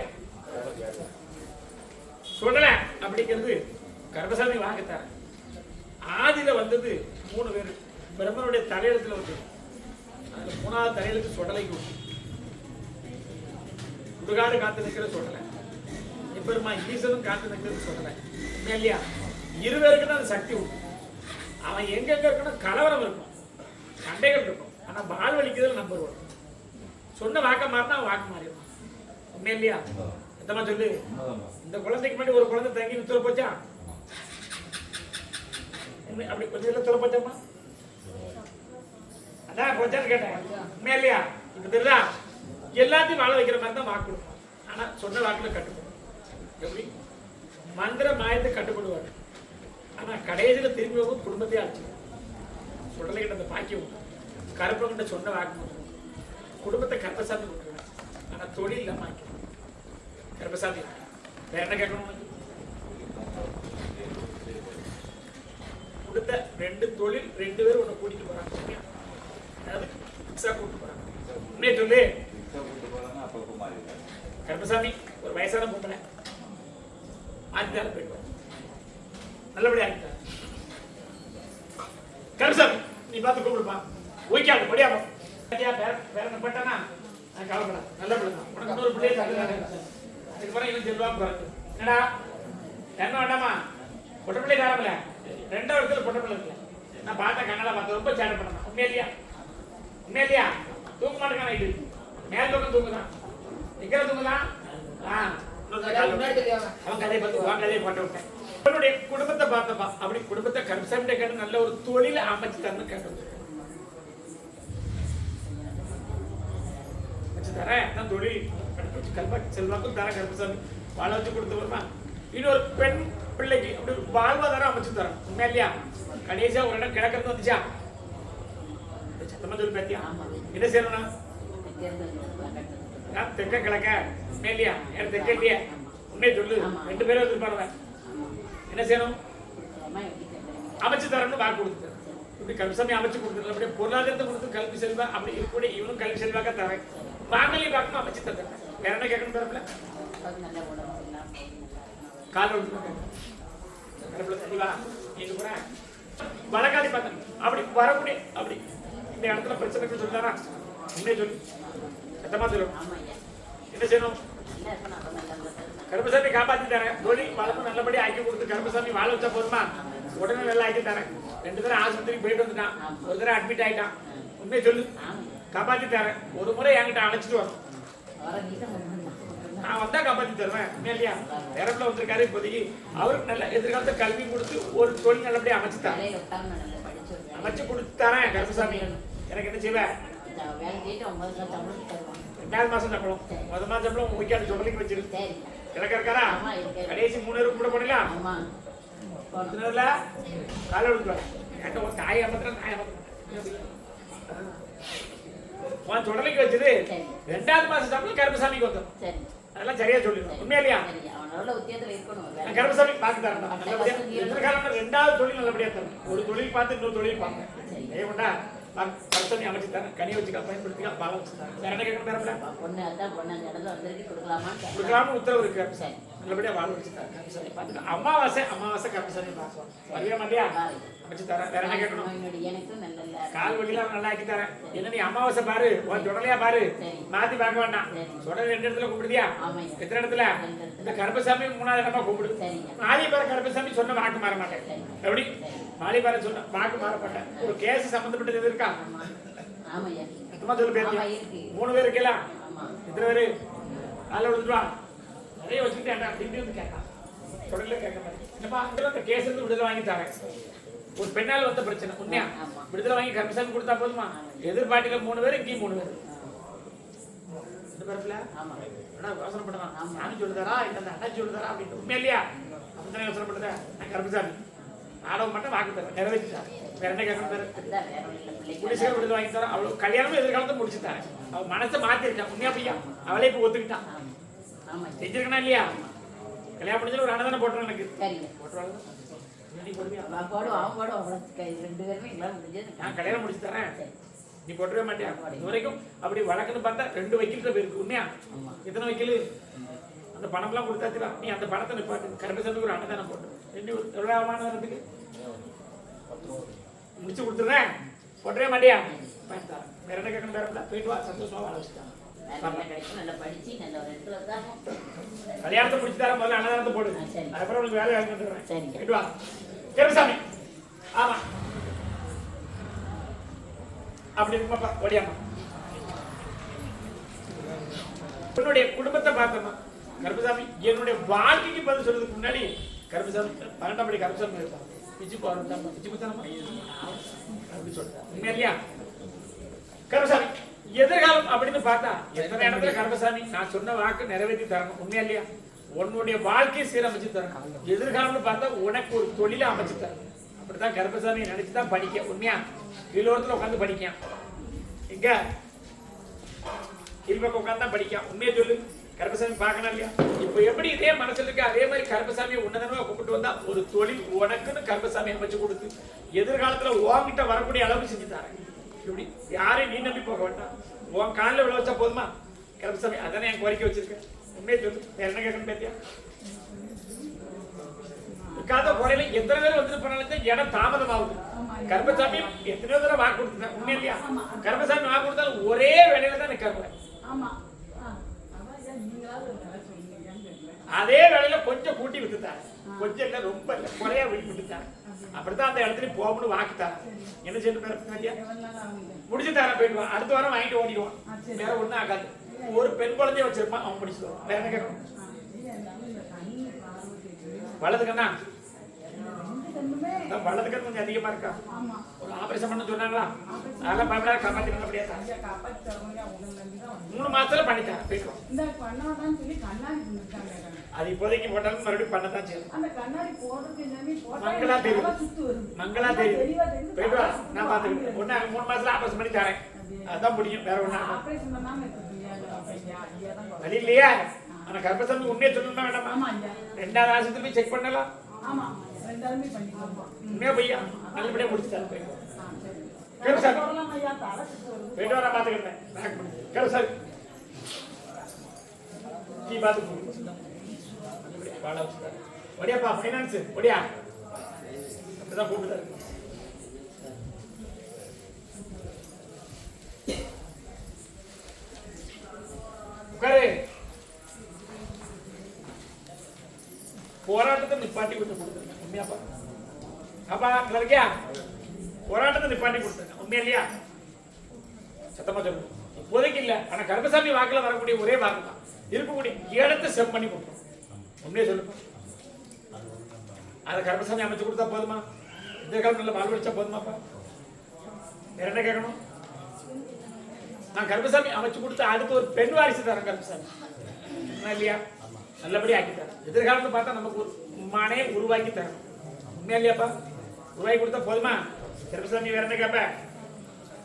சுடலை அப்படிங்கிறது கருமசாமி வாங்கத்தார. ஆதியில வந்தது 3 பேர். பிரம்மனுடைய தலையெழுத்துல வந்து அதுல 3வது தலையெழுத்து சுடலைக்கு உண்டு. சுடுகாடு காத்து நிற்கிற சுடலை. எப்பெருமா ஈஸ்வரன் காத்து நிற்கிறது சுடலை. இல்லையா? 2 பேருக்கு தான் அந்த சக்தி உண்டு. அவன் எங்கெங்க இருக்கணும், கலவரம் இருக்கும், சண்டைகள் இருக்கும். ஆனா பால் வலிக்குதல் நம்பர் 1. சொன்ன வாக்க மாறினா வாக்கு மாறிடும். உண்மை இல்லையா? எத்தமா சொல்லு. இந்த குழந்தைக்கு முன்னாடி ஒரு குழந்தை தங்கி துளை போச்சா? அப்படி கொஞ்சம் துளை போச்சாமா? அதான் போச்சான்னு கேட்டேன். உண்மை இல்லையா? இப்ப தெரியுதா? எல்லாத்தையும் வாழ வைக்கிற மாதிரி தான் வாக்கு கொடுக்கும். ஆனா சொன்ன வாக்குல கட்டுப்படும். எப்படி? மந்திர மாயத்தை கட்டுப்படுவார். ஆனா கடைசியில திரும்பி வந்து குடும்பத்தையே அழைச்சு சுடலை கிட்ட அந்த பாக்கியம் உண்டு. கருப்பங்கிட்ட சொன்ன வாக்கு குடும்பத்தை கருப்பசாமி கொடுக்குறேன். ஆனா தொழில் இல்லாம கருப்பசாமி வேற என்ன கேட்கணும்? கொடுத்த 2 தொழில் 2 பேரும் உன்னை கூட்டிட்டு போறாங்க. அதாவது கூட்டிட்டு போறாங்க. உன்னே சொல்லு. கருப்பசாமி ஒரு வயசான பொம்பளை ஆதித்தால போயிட்டு நல்லபடியா ஆகிட்டார். கருப்பசாமி நீ பார்த்து கூப்பிடுப்பா. ஓய்க்காது படியாம வேற என்ன பட்டானா நான் கவலைப்படாது. நல்ல பிள்ளை தான். உனக்கு இன்னொரு பிள்ளையை தகுந்தாங்க. அதுக்கப்புறம் இவன் செல்வாங்க பிறகு என்னடா என்ன வேண்டாமா? பொட்ட பிள்ளை தாரமில்ல. 2வது இடத்துல பொட்ட பிள்ளை இருக்குல்ல. நான் பார்த்தேன், கண்ணால பார்த்து ரொம்ப சேட்டை பண்ணான். உண்மையா இல்லையா? உண்மையா இல்லையா? தூக்க மாட்டேங்க. நைட்டு மேல் பக்கம் தூங்குதான், நிக்கிற தூங்குதான். அவன் கதையை பார்த்து உன் கதையை போட்டு விட்டேன். அவனுடைய குடும்பத்தை பார்த்தப்பா. அப்படி குடும்பத்தை கருப்பசாமி கேட்டு நல்ல ஒரு தொழிலை அமைச்சு தரணும் கேட்டு தரேன். தொழில் செல்வாக்கும் தர கருப்பசாமி வாழ வச்சு கொடுத்து வருமா? இன்னொரு பெண் பிள்ளைக்கு அப்படி ஒரு வாழ்வாதாரம் அமைச்சு தரேன். உண்மையா இல்லையா? கடைசியா ஒரு இடம் கிடக்கிறது வந்துச்சா? சத்தமா சொல்லி பாத்தியா? என்ன செய்யணும்? தெற்க கிழக்க உண்மையா இல்லையா? யாரும் தெற்க இல்லையா? உண்மையை சொல்லு. 2 பேரும் எதிர்பார்வை. என்ன செய்யணும்? அமைச்சு தரணும்னு வாக்கு கொடுத்து இப்படி கருப்பசாமி அமைச்சு கொடுத்துருல. அப்படியே பொருளாதாரத்தை கொடுத்து கல்வி செல்வா அப்படி இப்படி இவனும் கல்வி செல்வாக்க தரேன். வாங்கலி பார்க்கணும் அமைச்சு தரேன். வேற என்ன கேட்கணும்? தரப்புல கால தரப்புல தெளிவா நீங்க கூட வழக்காடி பார்த்தேன். அப்படி வரக்கூடிய அப்படி இந்த இடத்துல பிரச்சனைக்கு சொல்லிட்டாரா? உண்மையை சொல்லு. சத்தமா சொல்லணும். என்ன செய்யணும்? கருப்பசாமி காப்பாத்தி தரேன். தொழில் வளர்ப்பு நல்லபடி ஆக்கி கொடுத்து கருப்பசாமி வாழ வச்சா போதுமா? உடனே நல்லா ஆக்கி தரேன். 2 தடவை ஆஸ்பத்திரிக்கு போயிட்டு வந்துட்டான். ஒரு தடவை அட்மிட் ஆயிட்டான். உண்மையை சொல்லு. காப்பாத்தி தரேன். ஒரு முறை என்கிட்ட அழைச்சிட்டு வரும். நான் வந்தா காப்பாத்தி தருவேன். உண்மையா இல்லையா? வேறப்புல வந்திருக்காரு இப்போதைக்கு. அவருக்கு நல்ல எதிர்காலத்தை கல்வி கொடுத்து ஒரு தொழில் நல்லபடியா அமைச்சு தரேன். அமைச்சு கொடுத்து தரேன் கருப்பசாமி. எனக்கு என்ன செய்வேன்? 2வது மாசம் சம்பளம். 1 மாசம் சம்பளம் முக்கிய சொல்லிக்கு வச்சிரு. கிழக்க இருக்காரா? கடைசி 3 பேருக்கு கூட போடலாம். கால விடுவாங்க. என்கிட்ட ஒரு தாயை அமர்த்துறேன், நாயை அமர்த்துறேன். உன் சுடலைக்கு வச்சது 2வது மாசம் சம்பளம் கருப்பசாமிக்கு வந்தோம். அதெல்லாம் சரியா சொல்லிடுவோம். உண்மையா இல்லையா? கருப்பசாமி பார்த்து தரேன். எதிர்காலம் 2வது தொழில் நல்லபடியா தரேன். ஒரு தொழில் பார்த்து இன்னொரு தொழில் பார்ப்பேன். ஏண்டா கருப்பசாமி அமைச்சு தரேன், கனி வச்சுக்கா, பயன்படுத்திக்கா, பாலம் வச்சு தரேன். வேற என்ன கேட்கணும் பேரப்பிள்ள? பொண்ணு அதான் பொண்ணு அந்த இடத்துல வந்திருக்கு கொடுக்கலாமான்னு கேட்டேன். கொடுக்கலாம்னு உத்தரவு இருக்கு. சரி. நல்லபடியா வாழ வச்சு தரேன் கருப்பசாமி. பார்த்துட்டு அமாவாசை கருப்பசாமி பார்ப்போம். வருவியா மாட்டியா? அமைச்சு தரேன். வேற என்ன கேட்கணும்? என்னுடைய எனக்கும் நல்ல கால் வலியில நல்லா ஆக்கி தரேன். என்ன நீ அமாவாசை பாரு, உன் சுடலையா பாரு, சரி. மாத்தி பார்க்க வேண்டாம். சரி. சுடல் 2 இடத்துல கூப்பிடுதியா? ஆமாய்யா. எத்தனை இடத்துல? 2 இடத்துல. இந்த கருப்பசாமி 3வது இடமா கூப்பிடு. சரிங்க. மாலிபார கருப்பசாமி சொன்ன வாக்கு மாற மாட்டேன். சரி. எப்படி? மாலிபார சொன்ன வாக்கு மாற மாட்டேன். ஒரு கேஸ் சம்பந்தப்பட்டது எது இருக்கா? ஆமா. ஆமாய்யா. சுத்தமா சொல்லு பேர். ஆமா, இருக்கு. 3 பேர் இருக்கல? ஆமா. எத்தனை பேரு? காலைல விழுந்துட்டு வா. நிறைய வச்சுக்கிட்டேன் அப்படி வந்து கேட்கலாம். தொடர்ல கேட்க மாதிரி. என்னப்பா இந்த கேஸ் இருந்து விடுதலை வாங்கி தரேன். ஒரு பெண்ணால் வந்த பிரச்சனை உண்மையா? ஆமா. விடுதலை வாங்கி கருப்பசாமி கொடுத்தா போதுமா? எதிர்பார்ட்டில 3 பேர், இங்கேயும் 3 பேர். இந்த பரப்புல ஆமா. யோசனை பண்ணுவான். ஆமா. சாமி சொல்லுதாரா இந்த அண்ணா சொல்லுதாரா அப்படின்னு உண்மை இல்லையா? அப்படித்தானே யோசனை பண்ணுறேன். நான் கருப்பசாமி ஆடவ மட்டும் வாக்கு தரேன், நிறைவேற்றிட்டார். வேற என்ன கேட்கணும் பேரு? அதான் வேற ஒண்ணும் இல்ல, பிள்ளைக்கு குடிசை விடுதலை வாங்கி தரேன். அவளுக்கு கல்யாணமும் எதிர்காலத்தை முடிச்சுட்டாங்க. அவள் மனசை மாத்திருக்கான். உண்மையா பையா? அவளே இப்போ ஒத்துக்கிட்டான். ஆமா. ஆமாய்யா. செஞ்சிருக்கனா இல்லையா? கல்யாணம் முடிஞ்சு ஒரு அன்னதானம் போட்டுறேன் எனக்கு. சரிங்க. போட்டுருவாங்க. நீ போடுவியா? அவன் போடுவோம், அவன் போடுவோம். அவ்வளவு 2 பேருமே எங்களால் முடிஞ்சது. நான் கல்யாணம் முடிச்சு தரேன். சரி. நீ போட்டுவே மாட்டியா? இது வரைக்கும் அப்படி வழக்குன்னு பார்த்தா 2 வக்கீல்கிட்ட போயிருக்கு. உண்மையா? ஆமா. எத்தனை வக்கீல்? அந்த பணம்லாம் கொடுத்தாச்சுடா. நீ அந்த பணத்தை நிப்பாட்டு. கருப்பசாமிக்கு ஒரு அன்னதானம் போட்டு எவ்வளோ ஆமானதுக்கு முடிச்சு கொடுத்துறேன். போட்டவே மாட்டியா? பயன்தாரேன். வேற என்ன கேட்கணும்? பேரப்பிள்ள போயிட்டு வா, சந்தோஷமா வாழ வச்சுட்டான். நல்லா கிடைக்கும், நல்லா படிச்சு நல்ல ஒரு இடத்துல தான். கல்யாணத்தை முடிச்சு தர முதல்ல அன்னதானத்தை போடு. சரி. அதுக்கப்புறம் உனக்கு வேலை வாங்கி வந்துடுறேன். சரிங்க. போயிட்டு வா கருப்பசாமி. ஆமா அப்படி இருக்குமாப்பா, ஓடியாமா. உன்னுடைய குடும்பத்தை பார்த்தோமா கருப்பசாமி? என்னுடைய வாழ்க்கைக்கு பதில் சொல்றதுக்கு முன்னாடி கருப்பசாமி 12ஆம் படி கருப்பசாமி இருப்பான். பிச்சு போறோம் பிச்சு குத்தானமா அப்படி சொல்றேன். உண்மையா இல்லையா? கருப்பசாமி எதிர்காலம் அப்படின்னு பார்த்தா எத்தனை இடத்துல கருப்பசாமி நான் சொன்ன வாக்கு நிறைவேற்றி தரணும். உண்மையா இல்லையா? உன்னுடைய வாழ்க்கையை சீரமைச்சு தரணும். எதிர்காலம்னு பார்த்தா உனக்கு ஒரு தொழிலை அமைச்சு தரணும். அப்படித்தான் கருப்பசாமி நினைச்சுதான் படிக்க. உண்மையா? கீழோரத்துல உட்காந்து படிக்கான். எங்க கீழ்பக்கம் உட்காந்து தான் படிக்கான். உண்மையை சொல்லு. கருப்பசாமி பார்க்கணும் இல்லையா? இப்ப எப்படி இதே மனசுல இருக்கு அதே மாதிரி கருப்பசாமியை உன்னதனமா கூப்பிட்டு வந்தா ஒரு தொழில் உனக்குன்னு கருப்பசாமி அமைச்சு கொடுத்து எதிர்காலத்துல உன்கிட்ட வரக்கூடிய அளவுக்கு செஞ்சு தரேன். இப்படி யாரையும் நீ நம்பி போக வேண்டாம். உன் காலில் விழ வச்சா போதுமா கருப்பசாமி? அதானே என் கோரிக்கை வச்சிருக்கேன். உண்மையை சொல்லு. வேற என்ன கேட்கணும் பேத்தியா? காத குறையில எத்தனை பேர் வந்துட்டு போனாலும் இடம் தாமதம் ஆகுது. கருப்பசாமி எத்தனையோ தடவை வாக்கு கொடுத்துட்டேன். உண்மை இல்லையா? கருப்பசாமி வாக்கு கொடுத்தாலும் ஒரே வேலையில தான் நிற்காங்க. அதே வேலையில கொஞ்சம் கூட்டி விட்டுட்டாங்க. கொஞ்சம் இல்ல, ரொம்ப இல்ல, குறையா விட்டுட்டாங்க. அப்படித்தான் அந்த இடத்துல போகணும்னு வாக்குத்தாங்க. என்ன செய்யணும்? முடிச்சு தரேன். போயிடுவான். அடுத்த வாரம் வாங்கிட்டு ஓடிடுவான். வேற ஒண்ணும் ஆகாது. ஒரு பெண் குழந்தைய வச்சிருப்பான், அவன் முடிச்சுடுவான். வேற என்ன கேட்கணும்? வலது கண்ணா? வலது கண் கொஞ்சம் அதிகமா இருக்கா? ஒரு ஆபரேஷன் பண்ண சொன்னாங்களா? அதெல்லாம் பயப்படாத, காப்பாத்திக்கணும். அப்படியே 3 மாசத்துல பண்ணிட்டாங்க. போயிடுவோம். அது இப்போதைக்கு போட்டாலும் மறுபடியும் பண்ணத்தான் செய்யும். மங்களா தெரியும். மங்களா தெரியும். போயிட்டு வா, நான் பாத்துக்கிட்டேன். 3 மாசத்துல ஆபரேஷன் பண்ணி தரேன். அதான் முடியும். வேற ஒண்ணு வழி இல்லையா? ஆனா கர்ப்பசாமி உண்மையை சொல்லணும்னா வேண்டாமா? 2வது ஆசத்துல போய் செக் பண்ணலாம். உண்மையா பையா? நல்லபடியா முடிச்சுட்டாரு. போயிட்டு வர பாத்துக்கிட்டேன். கருப்பசாமி நீ பாத்து வாழ வச்சுட்டாரு. ஒடியாப்பா ஃபைனான்ஸ் ஒடியா அப்படிதான் கூப்பிட்டாரு. உட்காரு. போராட்டத்தை நிப்பாட்டி விட்டு கொடுத்துருங்க. உண்மையாப்பா? அப்பா இருக்கியா? போராட்டத்தை நிப்பாட்டி கொடுத்துருங்க. உண்மையா இல்லையா? சத்தமா சொல்லு. இப்போதைக்கு இல்ல, ஆனா கருப்பசாமி வாக்குல வரக்கூடிய ஒரே வாக்கு தான். இருக்கக்கூடிய இடத்தை செப் பண்ணி கொடுப்போம். உண்மையா சொல்லுப்பா. அதை கருப்பசாமி அமைச்சு கொடுத்தா போதுமா? இந்த காலம் நல்ல வாழ் வச்சா போதுமாப்பா? வேற என்ன கேட்கணும்? நான் கருப்பசாமி அமைச்சு கொடுத்த அடுத்து ஒரு பெண் வாரிசு தரேன். கருப்பசாமி இல்லையா? நல்லபடியா ஆக்கி தரேன். எதிர்காலத்துல பார்த்தா நமக்கு ஒரு மனே உருவாக்கி தரேன். உண்மையா இல்லையாப்பா? உருவாக்கி கொடுத்தா போதுமா? கருப்பசாமி வேற என்ன கேட்ப?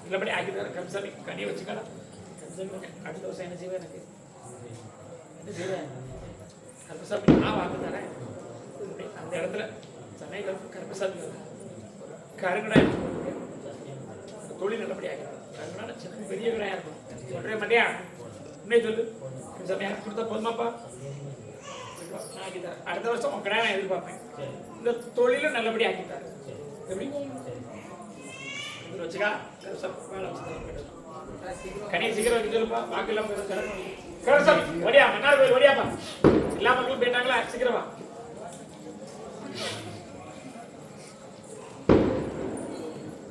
நல்லபடி ஆக்கி தரேன். கருப்பசாமி கனியை வச்சுக்கலாம். கருப்பசாமி அடுத்த வருஷம் என்ன செய்வேன்? எனக்கு என்ன செய்வேன்? கருப்பசாமி நான் வாக்கு தரேன். அந்த இடத்துல சென்னையில் கருப்பசாமி கருங்கடா தொழில் நல்லபடியாக அதனால சின்ன பெரிய கடையா இருக்கும் சொல்றேன் மாட்டியா உண்மையை சொல்லு சமையா கொடுத்தா போதுமாப்பா ஆக்கித்தார் அடுத்த வருஷம் உன் கடையை நான் எதிர்பார்ப்பேன் இந்த தொழிலும் நல்லபடியாக ஆக்கித்தார் எப்படி வச்சுக்கா வேலை வச்சு கனியை சீக்கிரம் வைக்க சொல்லுப்பா பாக்கு எல்லாம் கரசாமி வடியா மன்னார் கோயில் வடியாப்பா எல்லா மக்களும் போயிட்டாங்களா சீக்கிரமா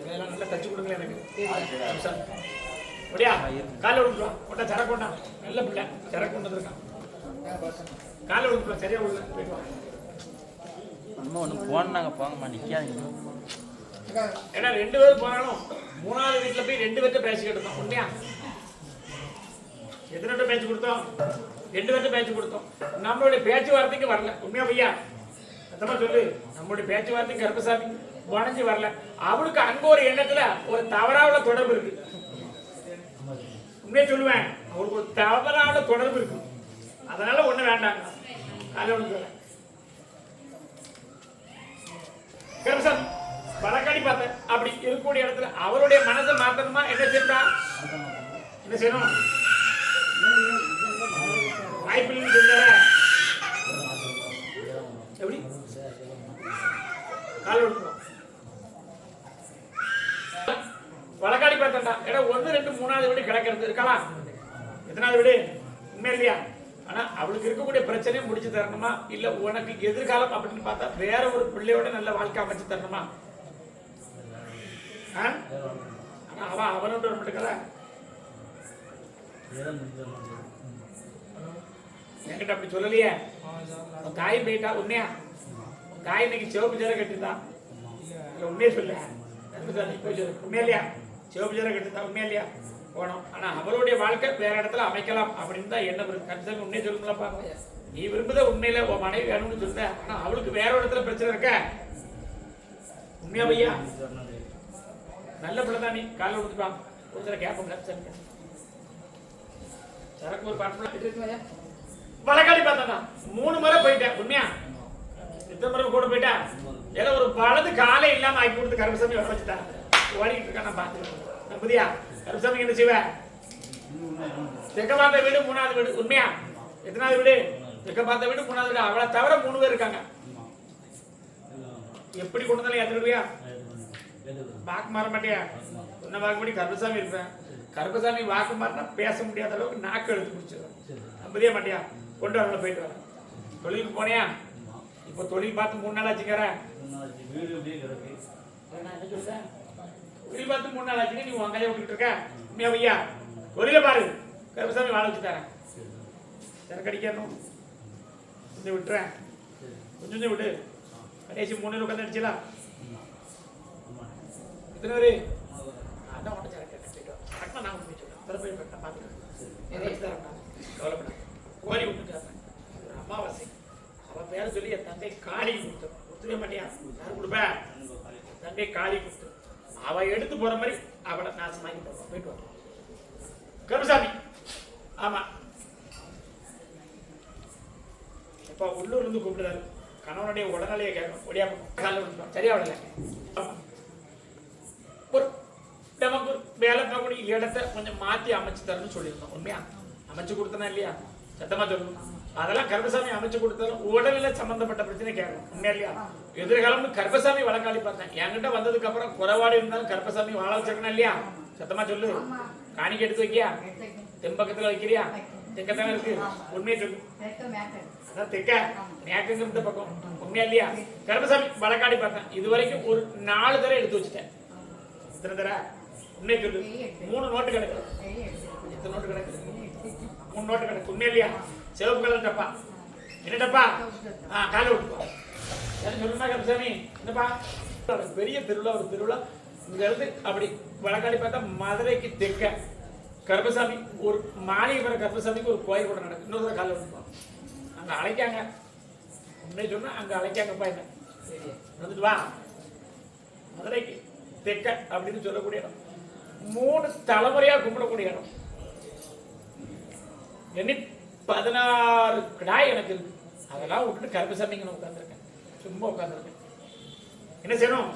இதெல்லாம் நல்லா தச்சு கொடுங்களேன் எனக்கு வடியா காலை விடுப்பா கொண்டா சரக்கு கொண்டா நல்ல பிள்ளை சரக்கு கொண்டு வந்திருக்கான் காலை விடுப்பா சரியா விடுல போயிட்டு வா அம்மா ஒன்று போனாங்க போங்கம்மா நிற்காதீங்க ஏன்னா 2 பேரும் போனாலும் 3வது வீட்டுல போய் 2 பேர்ட்ட பேசிக்கிட்டு இருந்தோம் உண்மையா எத்தனை பேச்சு கொடுத்தோம் 2 பேர்ட்ட பேச்சு கொடுத்தோம் நம்மளுடைய பேச்சுவார்த்தைக்கு வரல உண்மையா பையா சத்தமா சொல்லு நம்மளுடைய பேச்சுவார்த்தைக்கு கருப்பசாமி வணைஞ்சு வரல அவளுக்கு அங்க ஒரு எண்ணத்துல ஒரு தவறான தொடர்பு இருக்கு உண்மையா சொல்லுவேன் அவளுக்கு ஒரு தவறான தொடர்பு இருக்கு அதனால ஒண்ணு வேண்டாங்க அது ஒண்ணு கருப்பசாமி வழக்காடி பார்த்தேன் அப்படி இருக்கக்கூடிய இடத்துல அவருடைய மனசை மாத்தணுமா என்ன செய்யணும் என்ன செய்யணும் வாய்ப்பில்லைன்னு சொல்றார எப்படி கால் விடுறோம் வழக்காடி பார்த்தா ஏன்னா 1 2 3வது வீடு கிடக்கிறது இருக்கலாம் எத்தனாவது வீடு உண்மை இல்லையா ஆனா அவளுக்கு இருக்கக்கூடிய பிரச்சனையை முடிச்சு தரணுமா இல்ல உனக்கு எதிர்காலம் அப்படின்னு பார்த்தா வேற ஒரு பிள்ளையோட நல்ல வாழ்க்கை அமைச்சு தரணுமா அவன் அவனோட மட்டுக்கல என்கிட்ட அப்படி சொல்லலையே உன் தாய் போயிட்டா உண்மையா உன் தாய் இன்னைக்கு சிவப்பு ஜரம் கட்டிருந்தா இல்ல உண்மையே சொல்ல உண்மையா இல்லையா சிவப்பு ஜரம் கட்டிருந்தா உண்மையா இல்லையா போனோம் ஆனா அவளுடைய வாழ்க்கை வேற இடத்துல அமைக்கலாம் அப்படின்னு தான் என்ன கருத்து உண்மையை சொல்லுங்களப்பா நீ விரும்புத உண்மையில உன் மனைவி வேணும்னு சொல்ற ஆனா அவளுக்கு வேற இடத்துல பிரச்சனை இருக்க உண்மையா பையா நல்ல பிள்ளை தான் நீ காலைல கொடுத்துப்பான் ஒருத்தர கேட்போம் சரக்கு ஒரு பாட்டு வழக்காடி பார்த்தா 3 முறை போயிட்டேன் உண்மையா எத்தனை முறை கூட போயிட்டேன் ஏதோ ஒரு வலது காலை இல்லாம ஆக்கி கொடுத்து கருப்பசாமி வர வச்சுட்டேன் ஓடிக்கிட்டு இருக்கா நான் பார்த்துருக்கேன் நம்புதியா கருப்பசாமி என்ன செய்வேன் தெக்க பார்த்த வீடு 3வது வீடு உண்மையா எத்தனாவது வீடு தெக்க பார்த்த வீடு 3வது வீடு அவளை தவிர 3 பேர் இருக்காங்க எப்படி கொண்டு வந்தாலும் ஏற்றுடுவியா வாக்கு மாற மாட்டியா சொன்ன வாக்குப்படி கருப்பசாமி இருப்பேன் கருப்பசாமி வாக்கு மாறினா பேச முடியாத அளவுக்கு நாக்கு எடுத்து குடிச்சிடும் நம்பதே மாட்டியா கொண்டு வரல போயிட்டு வரேன் தொழிலுக்கு போனியா இப்போ தொழில் பார்த்து 3 நாள் ஆச்சுக்கிற தொழில் பார்த்து 3 நாள் ஆச்சுங்க நீ உன் கையை விட்டுட்டு இருக்க உண்மையா ஐயா தொழில பாரு கருப்பசாமி வாழ வச்சு தரேன் சரக்கு அடிக்கணும் கொஞ்சம் விட்டுறேன் கொஞ்சம் விட்டு கடைசி 3 உட்காந்து அடிச்சலாம் இத்தனை பேரு அதான் ஒன்று சரக்கு நான் போய் சொல்றேன் திருப்பி பெட்டா பார்த்துக்கிறேன் கவலைப்பட கோழி விட்டுட்டு அமாவாசை அவன் பேர சொல்லி என் தந்தை காளி கொடுத்தோம் ஒத்துக்க மாட்டியா யாரும் கொடுப்பேன் தந்தை காளி கொடுத்து அவ எடுத்து போற மாதிரி அவளை நாசமாக்கி போடுவான் போயிட்டு வா கருப்பசாமி ஆமா இப்ப உள்ளூர்ல இருந்து கூப்பிடுறாரு கணவனுடைய உடனடியே கேட்கணும் ஒடியா காலைல விட்டுருவான் சரியா விடல ஒரு நமக்கு வேலை பார்க்கக்கூடிய இடத்தை கொஞ்சம் மாற்றி அமைச்சு தரணும்னு சொல்லியிருந்தோம் உண்மையா அமைச்சு கொடுத்தனா இல்லையா சத்தமா சொல்லணும் அதெல்லாம் கருப்பசாமி அமைச்சு கொடுத்தாலும் உடல்நிலை சம்பந்தப்பட்ட பிரச்சனை கேட்கணும் உண்மையா இல்லையா எதிர்காலம் கருப்பசாமி வழக்காளி பார்த்தேன் என்கிட்ட வந்ததுக்கு அப்புறம் குறைபாடு இருந்தாலும் கருப்பசாமி வாழ வச்சிருக்கணும் இல்லையா சத்தமா சொல்லு காணிக்கு எடுத்து வைக்கியா தென்பக்கத்துல வைக்கிறியா தெக்கத்தானே இருக்கு உண்மையை சொல்லு அதான் தெக்க மேற்குங்க இந்த பக்கம் உண்மையா இல்லையா கருப்பசாமி வழக்காளி பார்த்தேன் இது வரைக்கும் ஒரு 4 தடவை எடுத்து வச்சுட்டேன் எத்தனை தடவை உண்மையை சொல்லு 3 நோட்டு கிடக்கு எத்தனை நோட்டு கிடக்கு 3 நோட்டு கிடக்கு உண்மையா இல்லையா சிவப்பு கலர் டப்பா என்ன டப்பா காலை விட்டுப்பா என்ன சொல்லுமா கருப்பசாமி என்னப்பா பெரிய திருவிழா ஒரு திருவிழா இங்க இருந்து அப்படி வழக்காடி பார்த்தா மதுரைக்கு தெக்க கருப்பசாமி ஒரு மாளிகைபுரம் கருப்பசாமிக்கு ஒரு கோயில் கூட நடக்கும் இன்னொரு காலை விட்டுப்பான் அங்க அழைக்காங்க உண்மையை சொன்னா அங்க அழைக்காங்கப்பா என்ன வந்துட்டு வா மதுரைக்கு தெக்க அப்படின்னு சொல்லக்கூடிய இடம் 3 தலைமுறையா கும்பிடக்கூடிய இடம் என்ன 16 கிடாய் எனக்கு இருக்கு அதெல்லாம் விட்டுட்டு கருப்பசாமிங்க உட்காந்துருக்கேன் சும்மா உட்காந்துருக்கேன் என்ன செய்யணும்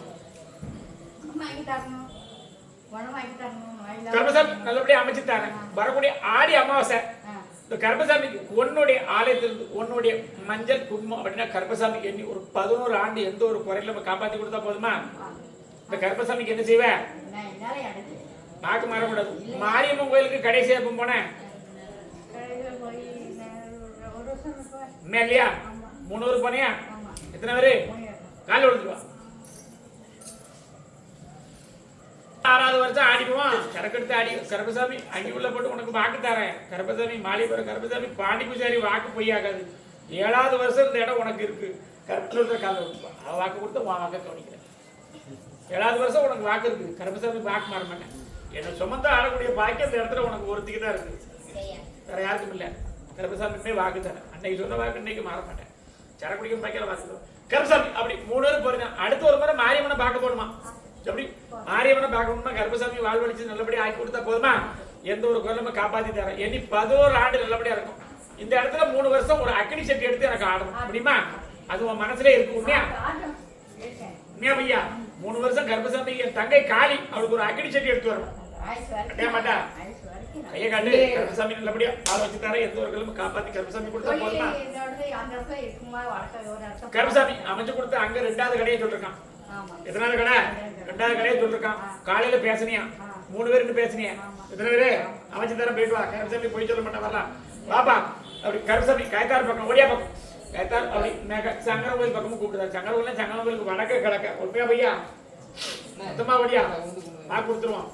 கருப்பசாமி நல்லபடியா அமைச்சுட்டாங்க. வரக்கூடிய ஆடி அமாவாசை இந்த கருப்பசாமிக்கு உன்னுடைய ஆலயத்திலிருந்து உன்னுடைய மஞ்சள் குங்குமம் அப்படின்னா கருப்பசாமிக்கு எண்ணி ஒரு 11 ஆண்டு எந்த ஒரு குறையில நம்ம காப்பாத்தி கொடுத்தா போதுமா? இந்த கருப்பசாமிக்கு என்ன செய்வேன்? பாக்கு மாறக்கூடாது. மாரியம்மன் கோயிலுக்கு கடைசியா எப்ப போனேன்? இல்லையா 3 ஊர் போனியா? எத்தனை பேரு? காலையில் விழுந்துருவா. 6வது வருஷம் ஆடிக்குவோம். சரக்கெடுத்து ஆடி கருப்பசாமி அங்கே உள்ள போட்டு உனக்கு வாக்கு தரேன். கருப்பசாமி மாளிகை கருப்பசாமி பாண்டி பூஜாரி வாக்கு பொய்யாகாது. 7வது வருஷம் இந்த இடம் உனக்கு இருக்கு. கருப்பூர் காலை விழுந்துருவா. அவள் வாக்கு கொடுத்து உன் வாக்க கவனிக்கிறேன். 7வது வருஷம் உனக்கு வாக்கு இருக்கு. கருப்பசாமி வாக்கு மாற மாட்டேன். என்னை சுமந்தா ஆடக்கூடிய பாக்கி அந்த இடத்துல உனக்கு ஒருத்திக்கு தான் இருக்கு. வேற யாருக்கும் இல்லை. கருப்பசாமி வாக்கு தரேன். அன்னைக்கு சொன்ன வாக்கு இன்னைக்கு மாற மாட்டேன். சரக்குடிக்கும் பாய்க்கிற வாக்கு கருப்பசாமி அப்படி 3 பேர் போறீங்க. அடுத்த ஒரு முறை மாரியம்மனை பார்க்க போடுமா? எப்படி மாரியம்மனை பார்க்கணும்னா கருப்பசாமி வாழ்வழிச்சு நல்லபடியா ஆக்கி கொடுத்தா போதுமா? எந்த ஒரு குரலுமே காப்பாத்தி தரேன். இனி 11 ஆண்டு நல்லபடியா இருக்கும். இந்த இடத்துல 3 வருஷம் ஒரு அக்னி சட்டி எடுத்து எனக்கு ஆடணும் முடியுமா? அது உன் மனசுல இருக்கு. உண்மையா பையா 3 வருஷம் கருப்பசாமி என் தங்கை காளி அவளுக்கு ஒரு அக்னி சட்டி எடுத்து வரணும். மாட்டா கையை காட்டு. கருப்பசாமி நல்லபடியா ஆள வச்சு தரேன். எந்த ஒரு குரலுமே காப்பாத்தி கருப்பசாமி கொடுத்தா போதுமா? கருப்பசாமி அமைச்சு கொடுத்த அங்க 2வது கடையை சொல்லிருக்கான். எத்தனாவது கடை? 2வது கடையை சொல்லிருக்கான். காலையில பேசினியா 3 பேருக்கு பேசினியா? எத்தனை பேரு? அமைச்சு தர போயிட்டு வா. கருப்பசாமி போய் சொல்ல மாட்டேன் வரலாம் வாப்பா. அப்படி கருப்பசாமி கைத்தார் பக்கம் ஒடியா பக்கம் கைத்தார் அப்படி சங்கர கோயில் பக்கமும் கூப்பிடுறாரு. சங்கர கோயில சங்கர கோயிலுக்கு வடக்க கிடக்க ஒருமையா பையா மொத்தமா ஒடியா நான் கொடுத்துருவோம்.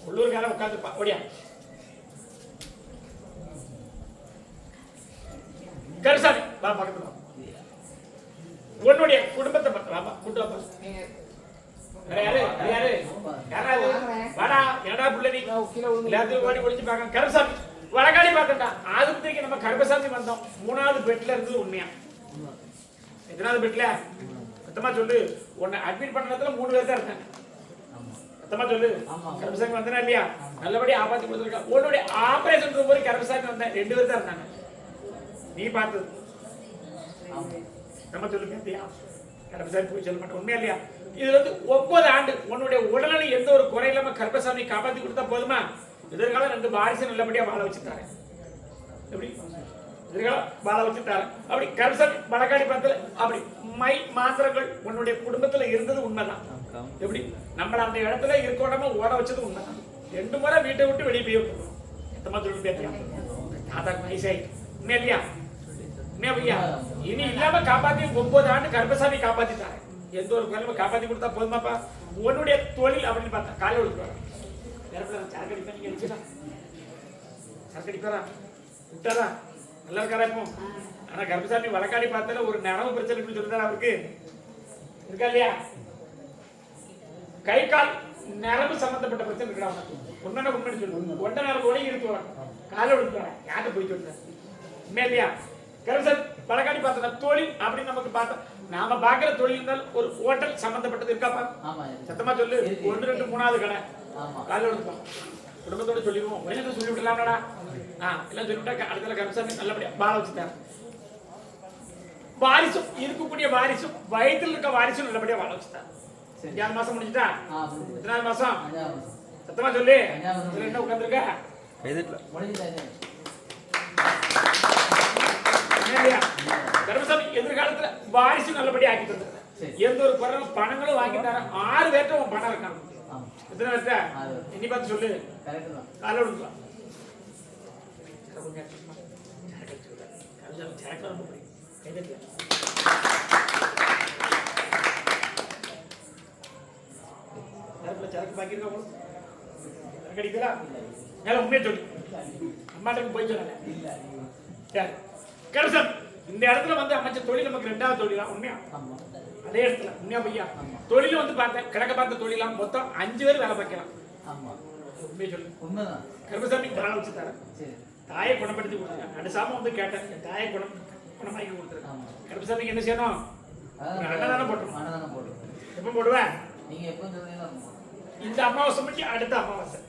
உள்ளூர்கார உட்காந்துப்பா ஒடியா. கருப்பசாமி வா பக்கத்துல உன்னுடைய குடும்பத்தை வாப்பா கூட்டு வாப்பா. யாரு யாரு யாராவது வாடா என்னடா புள்ள நீ எல்லாத்தையும் ஓடி ஒளிச்சு பார்க்க. கருப்பசாமி வடகாடி பார்த்தா ஆதிபத்திரிக்கு நம்ம கருப்பசாமி வந்தோம். 3வது பெட்ல இருந்து உண்மையா? எத்தனாவது பெட்ல? மொத்தமா சொல்லு. உன்னை அட்மிட் பண்ணதுல 3 பேர் தான் இருக்காங்க. மொத்தமா சொல்லு. கருப்பசாமி வந்தனா இல்லையா? நல்லபடியா ஆபாத்தி கொடுத்துருக்கா. உன்னுடைய ஆபரேஷன் ரூம் போய் கருப்பசாமி வந்த 2 பேர் தான் இருந்தாங்க. நீ பார்த்தது நம்ம சொல்லு கேட்டியா? கருப்பசாமி போய் சொல்ல மாட்டேன். உண்மையா இல்லையா? இதுல வந்து 9 ஆண்டு உன்னுடைய உடல்நிலை எந்த ஒரு குறை இல்லாம கருப்பசாமி காப்பாத்தி கொடுத்தா போதுமா? எதிர்காலம் 2 வாரிசு நல்லபடியா வாழ வச்சு தரேன். எப்படி எதிர்காலம் வாழ வச்சு தரேன். அப்படி கருப்பசாமி வடக்காடி பக்கத்துல அப்படி மை மாத்திரங்கள் உன்னுடைய குடும்பத்துல இருந்தது உண்மைதான். எப்படி நம்மள அந்த இடத்துல இருக்கோடாம ஓட வச்சது உண்மைதான். 2 முறை வீட்டை விட்டு வெளியே போய் எத்தமா சொல்லு பேத்தியா? தாத்தா வயசாயிட்டு உண்மையா இல்லையா? உண்மையா? இனி இல்லாம காப்பாத்தி 9 ஆண்டு கருப்பசாமி காப்பாத்தி தரேன். எந்த ஒரு குழந்தை காப்பாத்தி கொடுத்தா போதுமாப்பா? உன்னுடைய தொழில் அப்படின்னு பார்த்தா காலை விடுவாங்க. சரக்கடிப்பா நீங்க அடிச்சுடா சரக்கடிப்பாரா விட்டாரா நல்லா இருக்காரா இப்போ? ஆனா கருப்பசாமி வழக்காடி பார்த்தால ஒரு நரம்பு பிரச்சனை சொல்லிட்டாரா அவருக்கு? இருக்கா இல்லையா? கை கால் நரம்பு சம்பந்தப்பட்ட பிரச்சனை இருக்கா அவனுக்கு? உண்மையான உண்மைன்னு சொல்லு. 1 நேரம் ஒளி இருக்கு வரேன் காலை விடுத்து வரேன். யார்கிட்ட போய் சொல்றேன்? உண்மையா இல்லையா? கருப்பசாமி வழக்காடி பார்த்தா தொழில் அப்படின்னு நமக்கு பார்த்தா நாம பாக்குற தொழில் இருந்தால் ஒரு ஹோட்டல் சம்பந்தப்பட்டது இருக்காப்பா? சத்தமா சொல்லு. 1, 2, 3வது கடை காலையில் விடுப்போம். குடும்பத்தோட சொல்லிடுவோம். வெளியில சொல்லி விடலாம்டா. எல்லாம் சொல்லிவிட்டா அடுத்த கருப்பசாமி நல்லபடியா வாழ வச்சுட்டார். வாரிசும் இருக்கக்கூடிய வாரிசும் வயதில் இருக்க வாரிசும் நல்லபடியா வாழ வச்சுட்டார். 5வது மாசம் முடிஞ்சுட்டா? எத்தனாவது மாசம்? சத்தமா சொல்லு. என்ன உட்காந்துருக்க? கருப்பசாமி எதிர்காலத்துல வாரிசு நல்லபடியா ஆக்கி தந்துருக்க. எந்த ஒரு குறையும் பணங்களும் வாங்கி தர. 6 பேர்ட்ட உன் பணம் இருக்காங்க. எத்தனை பேர்ட்ட எண்ணி பார்த்து சொல்லு. காலை விடுக்கலாம். சரக்கு பாக்கி இருக்கா? கிடைக்கிறா? உண்மையை சொல்லு. அம்மாட்டுக்கு போய் சொல்ல. கருப்பசாமி இந்த இடத்துல வந்து அமைச்ச தொழில் நமக்கு 2வது தொழிலா? உண்மையா? அதே இடத்துல உண்மையா பையா? தொழில் வந்து பார்த்தேன் கிழக்க பார்த்த தொழிலாம் மொத்தம் 5 பேர் வேலை பார்க்கலாம். உண்மையை சொல்லு. கருப்பசாமி வாழ வச்சு தரேன். தாயை குணப்படுத்தி கொடுத்துருக்கேன். நடுசாம வந்து கேட்டேன். என் தாயை குணமாக்கி கொடுத்துருக்கேன். கருப்பசாமிக்கு என்ன செய்யணும்? அன்னதானம் போட்டுருவோம். எப்ப போடுவேன்? இந்த அமாவாசை முடிஞ்சு அடுத்த அமாவாசை.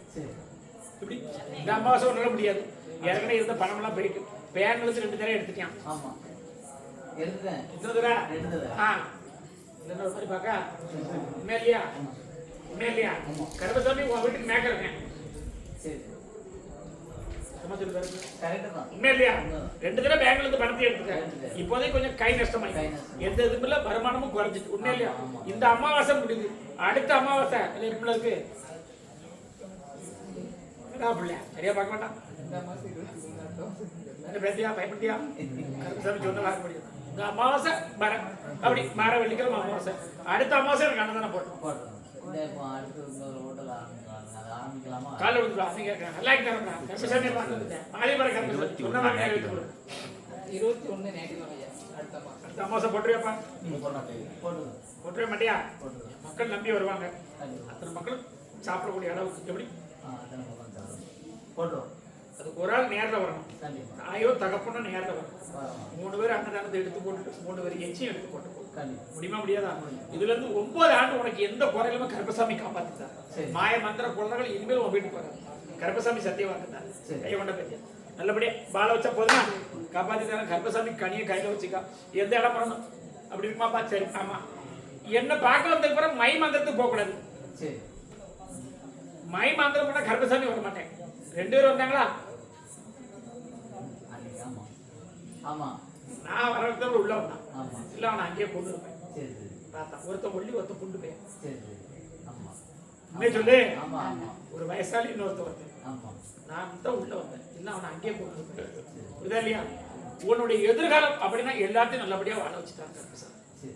இப்படி இந்த அமாவாசை ஒன்றால முடியாது. ஏற்கனவே இருந்த பணம் எல்லாம் போயிட்டு பேங்களுக்கு 2 தடவை எடுத்துட்டான். ஆமா எடுத்துட்டேன். எத்தனை தடவை? 2 தடவை. இல்லைன்னா ஒரு மாதிரி பார்க்க உண்மையா இல்லையா? உண்மையா இல்லையா? கருப்பசாமி உன் வீட்டுக்கு மேக்க இருக்கேன். சரி சும்மா சொல்லு பாருங்க. கரெக்ட் தான் உண்மையா இல்லையா? 2 தடவை பேங்க்ல இருந்து பணத்தை எடுத்துட்டேன். இப்போதைக்கு கொஞ்சம் கை நஷ்டமாயி எந்த இதுவும் இல்ல, வருமானமும் குறைஞ்சிட்டு. உண்மையா இல்லையா? இந்த அமாவாசை முடியுது, அடுத்த அமாவாசை எப்படி இருக்கு? பிள்ளை சரியா பார்க்க மாட்டான். இந்த மாசம் 23 பேத்தியா பயப்பட்டியா? கருப்பசாமி சொன்ன வாக்க முடியும். இந்த அமாவாசை மர அப்படி மர வெள்ளிக்கிழமை அமாவாசை, அடுத்த அமாவாசை எனக்கு அன்னதானம் போட்டோம். இந்த இப்போ அடுத்து இன்னொரு ஹோட்டல் ஆரம்பிக்கலாம், அது ஆரம்பிக்கலாமா? காலை விடுறா நீங்க நல்லா தரப்பா. கருப்பசாமி பார்த்துட்டேன். மாலைமர கருப்பசாமி சொன்ன வாக்க 21 ஞாயிற்றுக்கிழமை அடுத்த மாசம். அடுத்த அமாவாசை போட்டுருவியாப்பா? போடுங்க போட்டுருவே மாட்டியா? போட்டுங்க. மக்கள் நம்பி வருவாங்க. கண்டிப்பா. அத்தனை மக்களும் சாப்பிடக்கூடிய அளவுக்கு எப்படி அத்தனை பக்கம் சாப்பிடும். போட்டுரும். அதுக்கு ஒரு ஆள் நேரில் வரணும். கண்டிப்பா. தாயோ தகப்பனோ நேரில் வரணும். வரணும். 3 பேர் அன்னதானத்தை எடுத்து போட்டுட்டு 3 பேர் எச்சியும் எடுத்து போட்டு கண்டிப்பா. முடியுமா முடியாதா? இதுல இருந்து 9 ஆண்டு உனக்கு எந்த குறையிலுமே கருப்பசாமி காப்பாத்திட்டார். சரி. மாய மந்திர குழந்தைகள் இனிமேல் உன் வீட்டுக்கு வராது. கருப்பசாமி சத்தியவாக்குதான். சரி. கையை கொண்ட பேச்சு நல்லபடியா பால வச்சா போதுமா? காப்பாத்திட்டாரு. கருப்பசாமி கனியை கையில வச்சுக்கா. எந்த இடம் பண்ணணும் அப்படி இருக்குமாப்பா? சரி. ஆமா, என்ன பார்க்க வந்ததுக்கு பிறகு மை மந்திரத்துக்கு போக கூடாது. சரி. மை மந்திரம் பண்ணா கருப்பசாமி வர மாட்டேன். 2 பேரும் வந்தாங்களா? அன்னைக்கு ஆமா ஆமா நான் வரத்தவங்க உள்ள வந்தான். ஆமா. இல்ல அவனை அங்கேயே கொண்டு இருப்பேன். சரி சரி பார்த்தா ஒருத்தன் ஒல்லி ஒருத்தன் புண்டு போய் சரி சரி ஆமா உண்மையை சொல்லு. ஆமா ஆமா ஒரு வயசாளி இன்னொருத்தன் ஆமா நான் தான் உள்ள வந்தேன். இல்ல அவனை அங்கேயே கொண்டு இருப்பேன். புரியுதா இல்லையா? உன்னுடைய எதிர்காலம் அப்படின்னா எல்லாத்தையும் நல்லபடியா வாழ வச்சுட்டாங்க. சரி.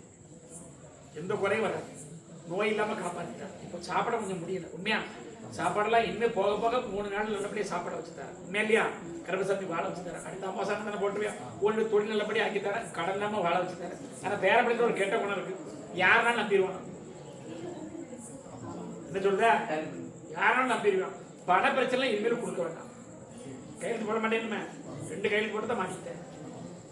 எந்த குறையும் வராது. நோய் இல்லாம காப்பாத்திட்டாங்க. இப்போ சாப்பிட கொஞ்சம் முடியல. உண்மையா சாப்பாடெல்லாம் இனிமே போக போக 3 நாள் நல்லபடியா சாப்பாட வச்சுட்டாரு. உண்மையா இல்லையா? கருப்பசாமி வாழ வச்சுட்டாரு. அடுத்த அமாவாசை தானே போட்டுருவியா? ஒன்று தொழில் நல்லபடியா ஆக்கித்தார, கடன் இல்லாம வாழ வச்சுட்டாரு. ஆனா வேற படத்துல ஒரு கெட்ட குணம் இருக்கு. யாருனாலும் நம்பிடுவான். என்ன சொல்ற? யாராலும் நம்பிடுவான். பண பிரச்சனை இனிமேல் கொடுக்க வேண்டாம். கையெழுத்து போட மாட்டேன்னு 2 கையெழுத்து போட்டு தான் மாட்டிட்டேன்.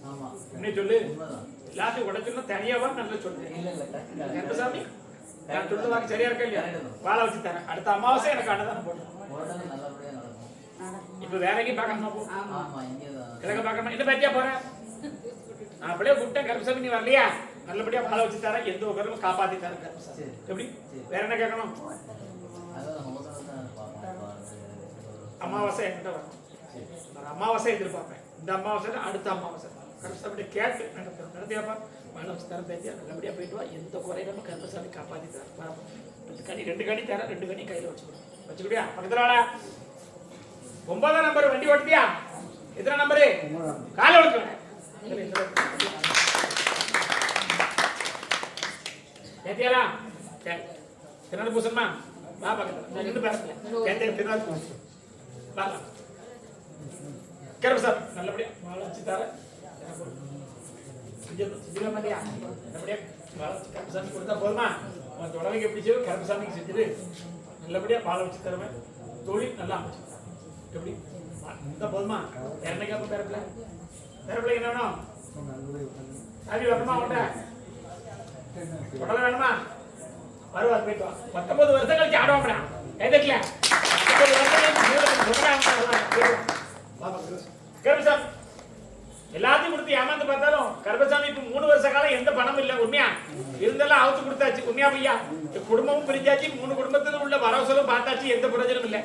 ஆமா என்ன சொல்லு? உண்மைதான். எல்லாத்தையும் உடச்சுன்னா தனியாவா நல்லா சொல்றேன். இல்ல இல்ல கரெக்ட் கருப்பசாமி நான் சொல்றது வாக்கு சரியா இருக்கா இல்லையா? வாழ வச்சு தரேன். அடுத்த அமாவாசை எனக்கு அன்னதானம் போட்டு. ஹோட்டல் நல்லபடியா நடக்கும். இப்ப வேற எங்கேயும் பார்க்கணுமா? போ ஆமா இங்கே தான் கிழக்க பார்க்கணுமா? என்ன பேத்தியா போறேன்? நான் அப்படியே கூப்பிட்டேன். கருப்பசாமி நீ வரலையா? நல்லபடியா வாழ வச்சு தரேன். எந்த ஒரு காப்பாத்தி தரேன் கருப்பசாமி. சரி. எப்படி? வேற என்ன கேட்கணும்? அதான் ஹோட்டல் தான் பார்ப்போம். அமாவாசை என்கிட்ட வரணும். நான் அமாவாசை எதிர்பார்ப்பேன். இந்த அமாவாசை அடுத்த அமாவாசை கருப்பசாமி கேட்டு நடத்தியாப்பா வாழ வச்சு தரேன். பேத்தியா நல்லபடியா போயிட்டு வா. எந்த குறையிலும் கருப்பசாமி காப்பாத்தி தரேன். 2 கனி தரேன். 2 கனி கையில வச்சுக்கிட்டியா? பக்கத்துல வாடா. 9ஆம் நம்பர் வண்டி ஓட்டுதியா? எத்தனை நம்பரு? காலை ஓட்டுவேன். ஏத்தியாலா? சரி. திருநாள் பூசணுமா? வா பக்கத்துல. நின்று பேசல. கேட்டேன் திருநாள் பூசணும். வா. கருப்பசாமி நல்லபடியா வாழ வச்சு தரேன். செஞ்சிட மாட்டியா? நல்லபடியா வாழ வச்சு கருப்பசாமி கொடுத்தா போதுமா? உன் தொடவைக்கு எப்படி செய்யும் கருப்பசாமிக்கு செஞ்சுட்டு நல்லபடியா வாழ வச்சு தருவேன். தொழில் நல்லா அமைச்சு எப்படி இந்த போதுமா? வேற என்ன கேட்ப? பேரப்பிள்ளை என்ன வேணும்? சாமி வரணுமா? உண்ட உடலை வேணுமா? வருவார் போயிட்டு வா. 19 வருஷம் கழிச்சு ஆடுவாங்கடா. எதுக்கல 19 வருஷம் கருப்பசாமி எல்லாத்தையும் கொடுத்து ஏமாந்து பார்த்தாலும் கருப்பசாமி இப்ப 3 வருஷ காலம் எந்த பணமும் இல்ல. உண்மையா இருந்தாலும் அவுத்து கொடுத்தாச்சு. உண்மையா பையா? குடும்பமும் பிரிஞ்சாச்சு. 3 குடும்பத்துல உள்ள வரவசலும் பார்த்தாச்சு. எந்த பிரயோஜனம் இல்ல.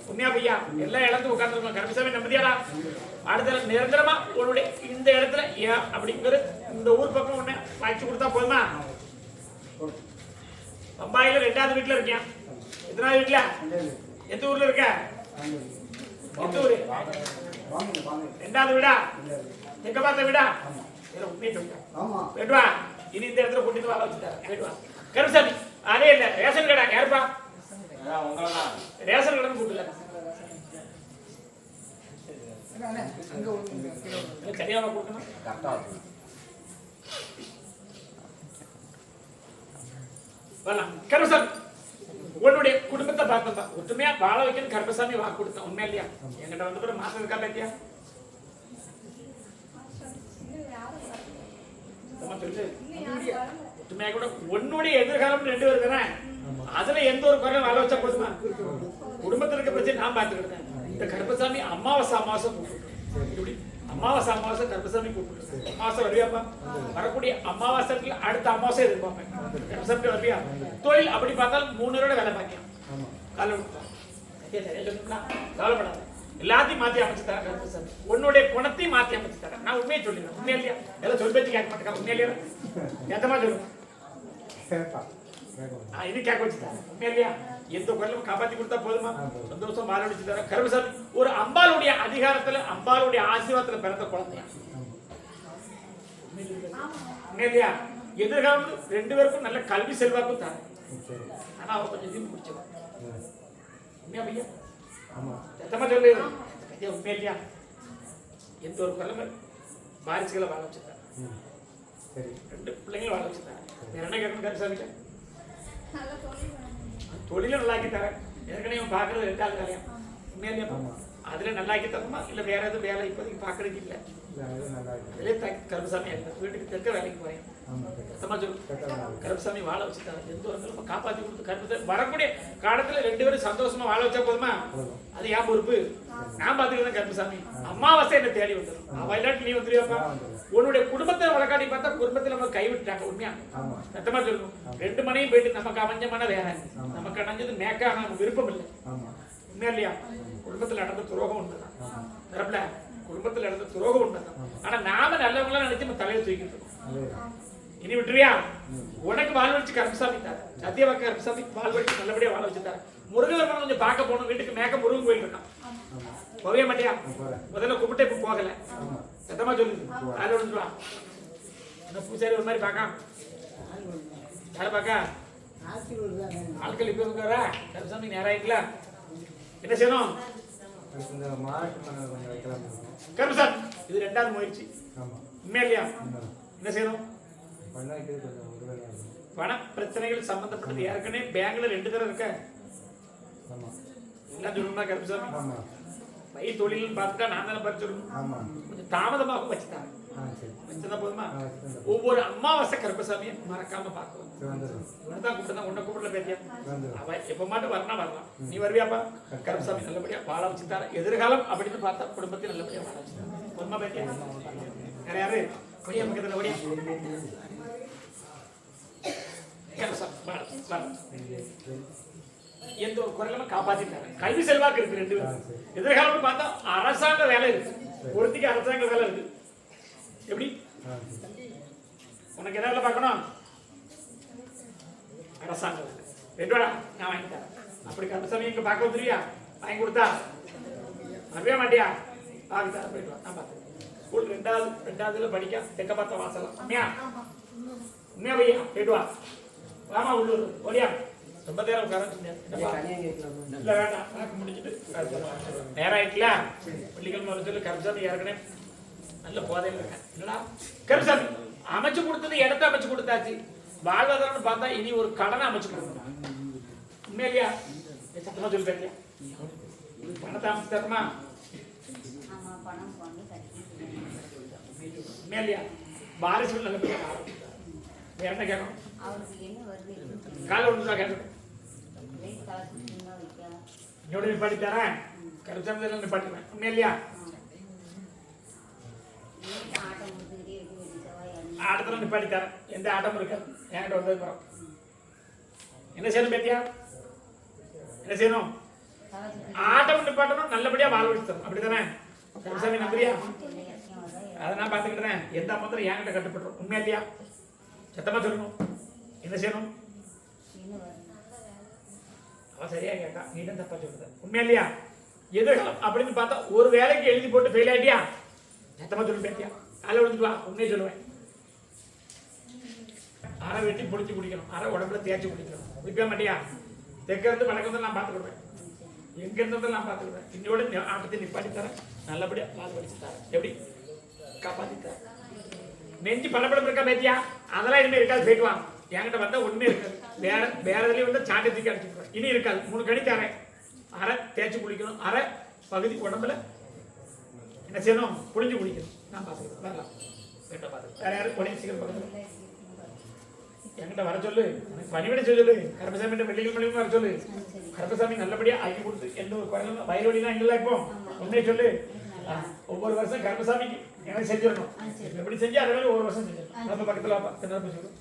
உண்மையா பையா? எல்லாம் இழந்து உட்கார்ந்துருக்கோம். கருப்பசாமி நம்பதியாடா? அடுத்த நிரந்தரமா உன்னுடைய இந்த இடத்துல ஏன் அப்படிங்கிற இந்த ஊர் பக்கம் உன்னை வாய்ச்சி கொடுத்தா போதுமா? பம்பாயில 2வது வீட்டுல இருக்கேன். எத்தனாவது வீட்டுல? எந்த ஊர்ல இருக்க? எந்த ஊரு? 2வது வீடா? எங்க பார்த்த வீடா? உண்மையை சொல்லிட்டேன். போயிட்டு வா. இனி இந்த இடத்துல கூட்டிட்டு வாழ வச்சுட்டாரு. போயிட்டு வா. கருப்பசாமி அதே இல்ல ரேஷன் கடை யாருப்பா? ரேஷன் கடை கூட்டல. சரியான கொடுக்கணும். கருப்பசாமி உன்னுடைய குடும்பத்தை பார்த்தா ஒற்றுமையா வாழ வைக்கணும். கருப்பசாமி வாக்கு கொடுத்தான். உண்மையா இல்லையா? என்கிட்ட வந்து கூட மாசம் இருக்கா பேத்தியா? ஒற்றுமையா கூட உன்னுடைய எதிர்காலம் 2 பேர் தானே. அதுல எந்த ஒரு குறையும் வாழ வச்சா போதுமா? குடும்பத்துல இருக்க பிரச்சனை நான் பார்த்துக்கிட்டேன். இந்த கருப்பசாமி அமாவாசை அமாவாசை கருப்பசாமி கூப்பிட்டு அமாவாசை வருவியாப்பா? வரக்கூடிய அமாவாசைக்கு அடுத்த அமாவாசை எதிர்பார்ப்பேன். கருப்பசாமி வருவியா? தொழில் அப்படி பார்த்தாலும் 3 ரூபாய் வேலை பார்க்கலாம். கவலைப்படாத, எல்லாத்தையும் மாத்தி அமைச்சு தரேன் கருப்பசாமி. உன்னுடைய குணத்தையும் மாத்தி அமைச்சு தரேன். நான் உண்மையை சொல்லிடுறேன். உண்மையா இல்லையா? எல்லாம் சொல் பேச்சு கேட்க மாட்டேன். உண்மையா இல்லையா? எத்தமா சொல்லுங்க. இது கேட்க வச்சு தரேன். உண்மையா இல்லையா? எந்த குரலும் காப்பாத்தி கொடுத்தா போதுமா? சந்தோஷம் மாறடிச்சு தர கருப்பசாமி. ஒரு அம்பாளுடைய அதிகாரத்துல அம்பாளுடைய ஆசீர்வாதத்துல பிறந்த குழந்தையா இல்லையா? எதிர்காலம் 2 பேருக்கும் நல்ல கல்வி செல்வாக்கும் தர. ஆனா அவ கொஞ்சம் தீர்ப்பு பிடிச்சவா. உண்மையா பையா? சத்தமா சொல்லு. உண்மையா இல்லையா? எந்த ஒரு குரலும் வாரிசுகளை வாழ வச்சுட்டாங்க. 2 பிள்ளைங்களும் வாழ வச்சுட்டாங்க. வேற என்ன கேட்கணும் கருப்பசாமிட்ட? தொழில நல்லாக்கி தரேன். ஏற்கனவே பாக்குறது 2வது வேலையா? உண்மையா இல்லையா? அதுல நல்லாக்கி தரணுமா இல்ல வேற எதுவும் வேலை இப்போதைக்கு பாக்குறதுக்கு இல்ல? கருப்பசாமி வீட்டுக்கு தெற்க வேலைக்கு போறேன். கருப்பசாமி வாழ வச்சுட்டாங்க. எந்த ஒரு நிலைமை காப்பாத்தி கொடுத்து கருப்பசாமி வரக்கூடிய காலத்துல 2 பேரும் சந்தோஷமா வாழ வச்சா போதுமா? அது ஏன் பொறுப்பு? நான் பாத்துக்கிறேன் கருப்பசாமி. அமாவாசை என்ன தேடி வந்துடும். அவ இல்லாட்டி நீ வந்துருவாப்பா. உன்னுடைய குடும்பத்தை வழக்காடி பார்த்தா குடும்பத்துல நம்ம கைவிட்டுட்டாங்க. உண்மையா சத்தமா சொல்லணும். 2 மனையும் போயிட்டு நமக்கு அமைஞ்ச மன வேற, நமக்கு அணைஞ்சது மேக்கா நமக்கு விருப்பம் இல்லை. உண்மையா இல்லையா? குடும்பத்துல நடந்த துரோகம் உண்டுதான். தரப்புல குடும்பத்துல நடந்த துரோகம் உண்டுதான். ஆனா நாம நல்லவங்களா நினைச்சு நம்ம தலையை தூக்கிட்டு இருக்கோம். இனி விட்டுருவியா? உனக்கு வாழ்வழிச்சு கருப்பசாமி தாரு. சத்தியவாக்க கருப்பசாமி வாழ்வழிச்சு நல்லபடியா வாழ வச்சுட்டாரு. முருகன் கொஞ்சம் பார்க்க போகணும். வீட்டுக்கு மேக்க முருகன் கோயில் இருக்கான். போகவே மாட்டியா? முதல்ல கூப்பிட்டு இப்ப போகல. சத்தமா சொல்லு. யாரும் விழுந்துருவா? இந்த பூசாரி ஒரு மாதிரி பாக்கா யார பாக்கா ஆட்கள் இப்ப இருக்காரா? கருப்பசாமி நேராயிக்கல என்ன செய்யணும்? கருப்பசாமி இது 2வது முயற்சி. உண்மையா இல்லையா? என்ன செய்யணும்? பண பிரச்சனைகள் சம்பந்தப்பட்டது. ஏற்கனவே பேங்க்ல 2 தடவை இருக்க எல்லாம் சொல்லணுமா கருப்பசாமி? பை தொழில் பார்த்துட்டா நான் தானே பறிச்சிடணும். கொஞ்சம் தாமதமாக வச்சுட்டாங்க. வச்சுதான் போதுமா? ஒவ்வொரு அமாவாசை கருப்பசாமியை மறக்காம பார்க்கணும். தான் கூப்பிட்டு உன்னை கூப்பிடல பேத்தியா? அவ எப்ப மாட்டும் வரனா வரலாம். நீ வருவியாப்பா? கருப்பசாமி நல்லபடியா வாழ வச்சுட்டார. எதிர்காலம் அப்படின்னு பார்த்தா குடும்பத்தில் நல்லபடியா வாழ வச்சுட்டாங்க. பொறுமா பேத்தியா? வேற யாரு? ஒடியா பக்கத்துல ஒடியா எந்த ஒரு குரலும் காப்பாத்திட்டாங்க. கல்வி செல்வாக்கு இருக்கு 2 பேரும். எதிர்காலம் பார்த்தா அரசாங்க வேலை இருக்கு. ஒருத்திக்கு அரசாங்க வேலை இருக்கு. எப்படி உனக்கு எதாவது பார்க்கணும்? அரசாங்கம் 2 வேளை நான் வாங்கி தரேன். அப்படி கருப்பசாமி இங்க பார்க்க வந்துருவியா? வாங்கி கொடுத்தா வரவே மாட்டியா? வாங்கி தர போயிட்டு வா. நான் பார்த்தேன் ஸ்கூல் 2வதுல படிக்க தெக்க பார்த்த வாசலாம். உண்மையா? உண்மையா பையா? போயிட்டு வா. வாமா உள்ளூர் ஓடியா. ரொம்ப நேரம் உட்கார இல்ல வேண்டாம். கணக்கு முடிச்சுட்டு நேரம் ஆயிட்டல. வெள்ளிக்கிழமை வர சொல்லி கருப்பசாமி ஏற்கனவே நல்ல போதையில் இருக்கேன். என்னடா கருப்பசாமி அமைச்சு கொடுத்தது இடத்த அமைச்சு கொடுத்தாச்சு. வாழ்வாதாரம்னு பார்த்தா இனி ஒரு கடனை அமைச்சு கொடுக்கணும். உண்மையா இல்லையா? சத்தமா சொல்லி பேசியா? பணத்தை அமைச்சு தரமா? உண்மையா இல்லையா? வாரிசுகள் நல்ல பேர் வேற என்ன கேட்கணும்? காலை ஒன்று தான் கேட்கணும். என்னோட நிப்பாட்டி தரேன். கருப்பசாமி நிப்பாட்டிடுவேன். உண்மையா இல்லையா? ஆட்டத்துல நிப்பாட்டி தரேன். எந்த ஆட்டமும் இருக்காது. என்கிட்ட வந்தது போறோம். என்ன செய்யணும் பேத்தியா? என்ன செய்யணும்? ஆட்டம் நிப்பாட்டணும். நல்லபடியா வாழ வச்சு தரணும். அப்படித்தானே? கருப்பசாமி நம்புறியா? அதை நான் பாத்துக்கிட்டேன். எந்த அம்மத்திலும் என்கிட்ட கட்டுப்பட்டுரும். உண்மையா இல்லையா? சத்தமா சொல்லணும். என்ன செய்யணும்? அவ சரியா கேட்டா நீ தான் தப்பா சொல்லுத. உண்மையா இல்லையா? எதிர்காலம் அப்படின்னு பார்த்தா ஒரு வேலைக்கு எழுதி போட்டு ஃபெயில் ஆயிட்டியா? சத்தமா சொல்லு பேத்தியா? காலை விழுந்துட்டு வா. உண்மையை சொல்லுவேன். அரை வெட்டி பிடிச்சி குடிக்கணும். அரை உடம்புல தேய்ச்சி குடிக்கணும். குடிக்க மாட்டியா? தெற்க இருந்து வடக்கு வந்து நான் பார்த்துக்கிடுவேன். எங்க இருந்ததை நான் பார்த்துக்கிடுவேன். இன்னோட ஆட்டத்தை நிப்பாட்டி தரேன். நல்லபடியா பால் படிச்சு தரேன். எப்படி காப்பாத்தி தரேன். நெஞ்சு படப்படம் இருக்கா பேத்தியா? அதெல்லாம் இனிமே இருக்காது. போயிட்டு வா. என்கிட்ட வந்தா ஒண்ணுமே இருக்காது. வேற இதுலயும் வந்து சாண்டத்துக்கு அடிச்சுடுவேன். இனி இருக்காது. 3 கணி தரேன். அரை தேய்ச்சி குளிக்கணும். அரை பகுதி உடம்புல என்ன செய்யணும்? புளிஞ்சு குடிக்கணும். நான் பார்த்துக்கிறேன். வரலாம். வீட்டை பார்த்து வேற யாரும் உடனே சீக்கிரம் பக்கத்துல என்கிட்ட வர சொல்லு. பணிவிட சொல்லு. கருப்பசாமி வெள்ளிக்கிழமை வர சொல்லு. கருப்பசாமி நல்லபடியா ஆக்கி கொடுத்து எந்த ஒரு குறையும் வயலோடி தான் இல்லை. இப்போ உண்மையை சொல்லு. ஒவ்வொரு வருஷம் கருப்பசாமிக்கு எனக்கு செஞ்சிடணும். ஆ, சரி. எப்படி செஞ்சு அதே மாதிரி ஒவ்வொரு வருஷம் செஞ்சிடணும். ஆ, நம்ம பக்கத்துல வாப்பா, பின்னாடி போய் சொல்லு.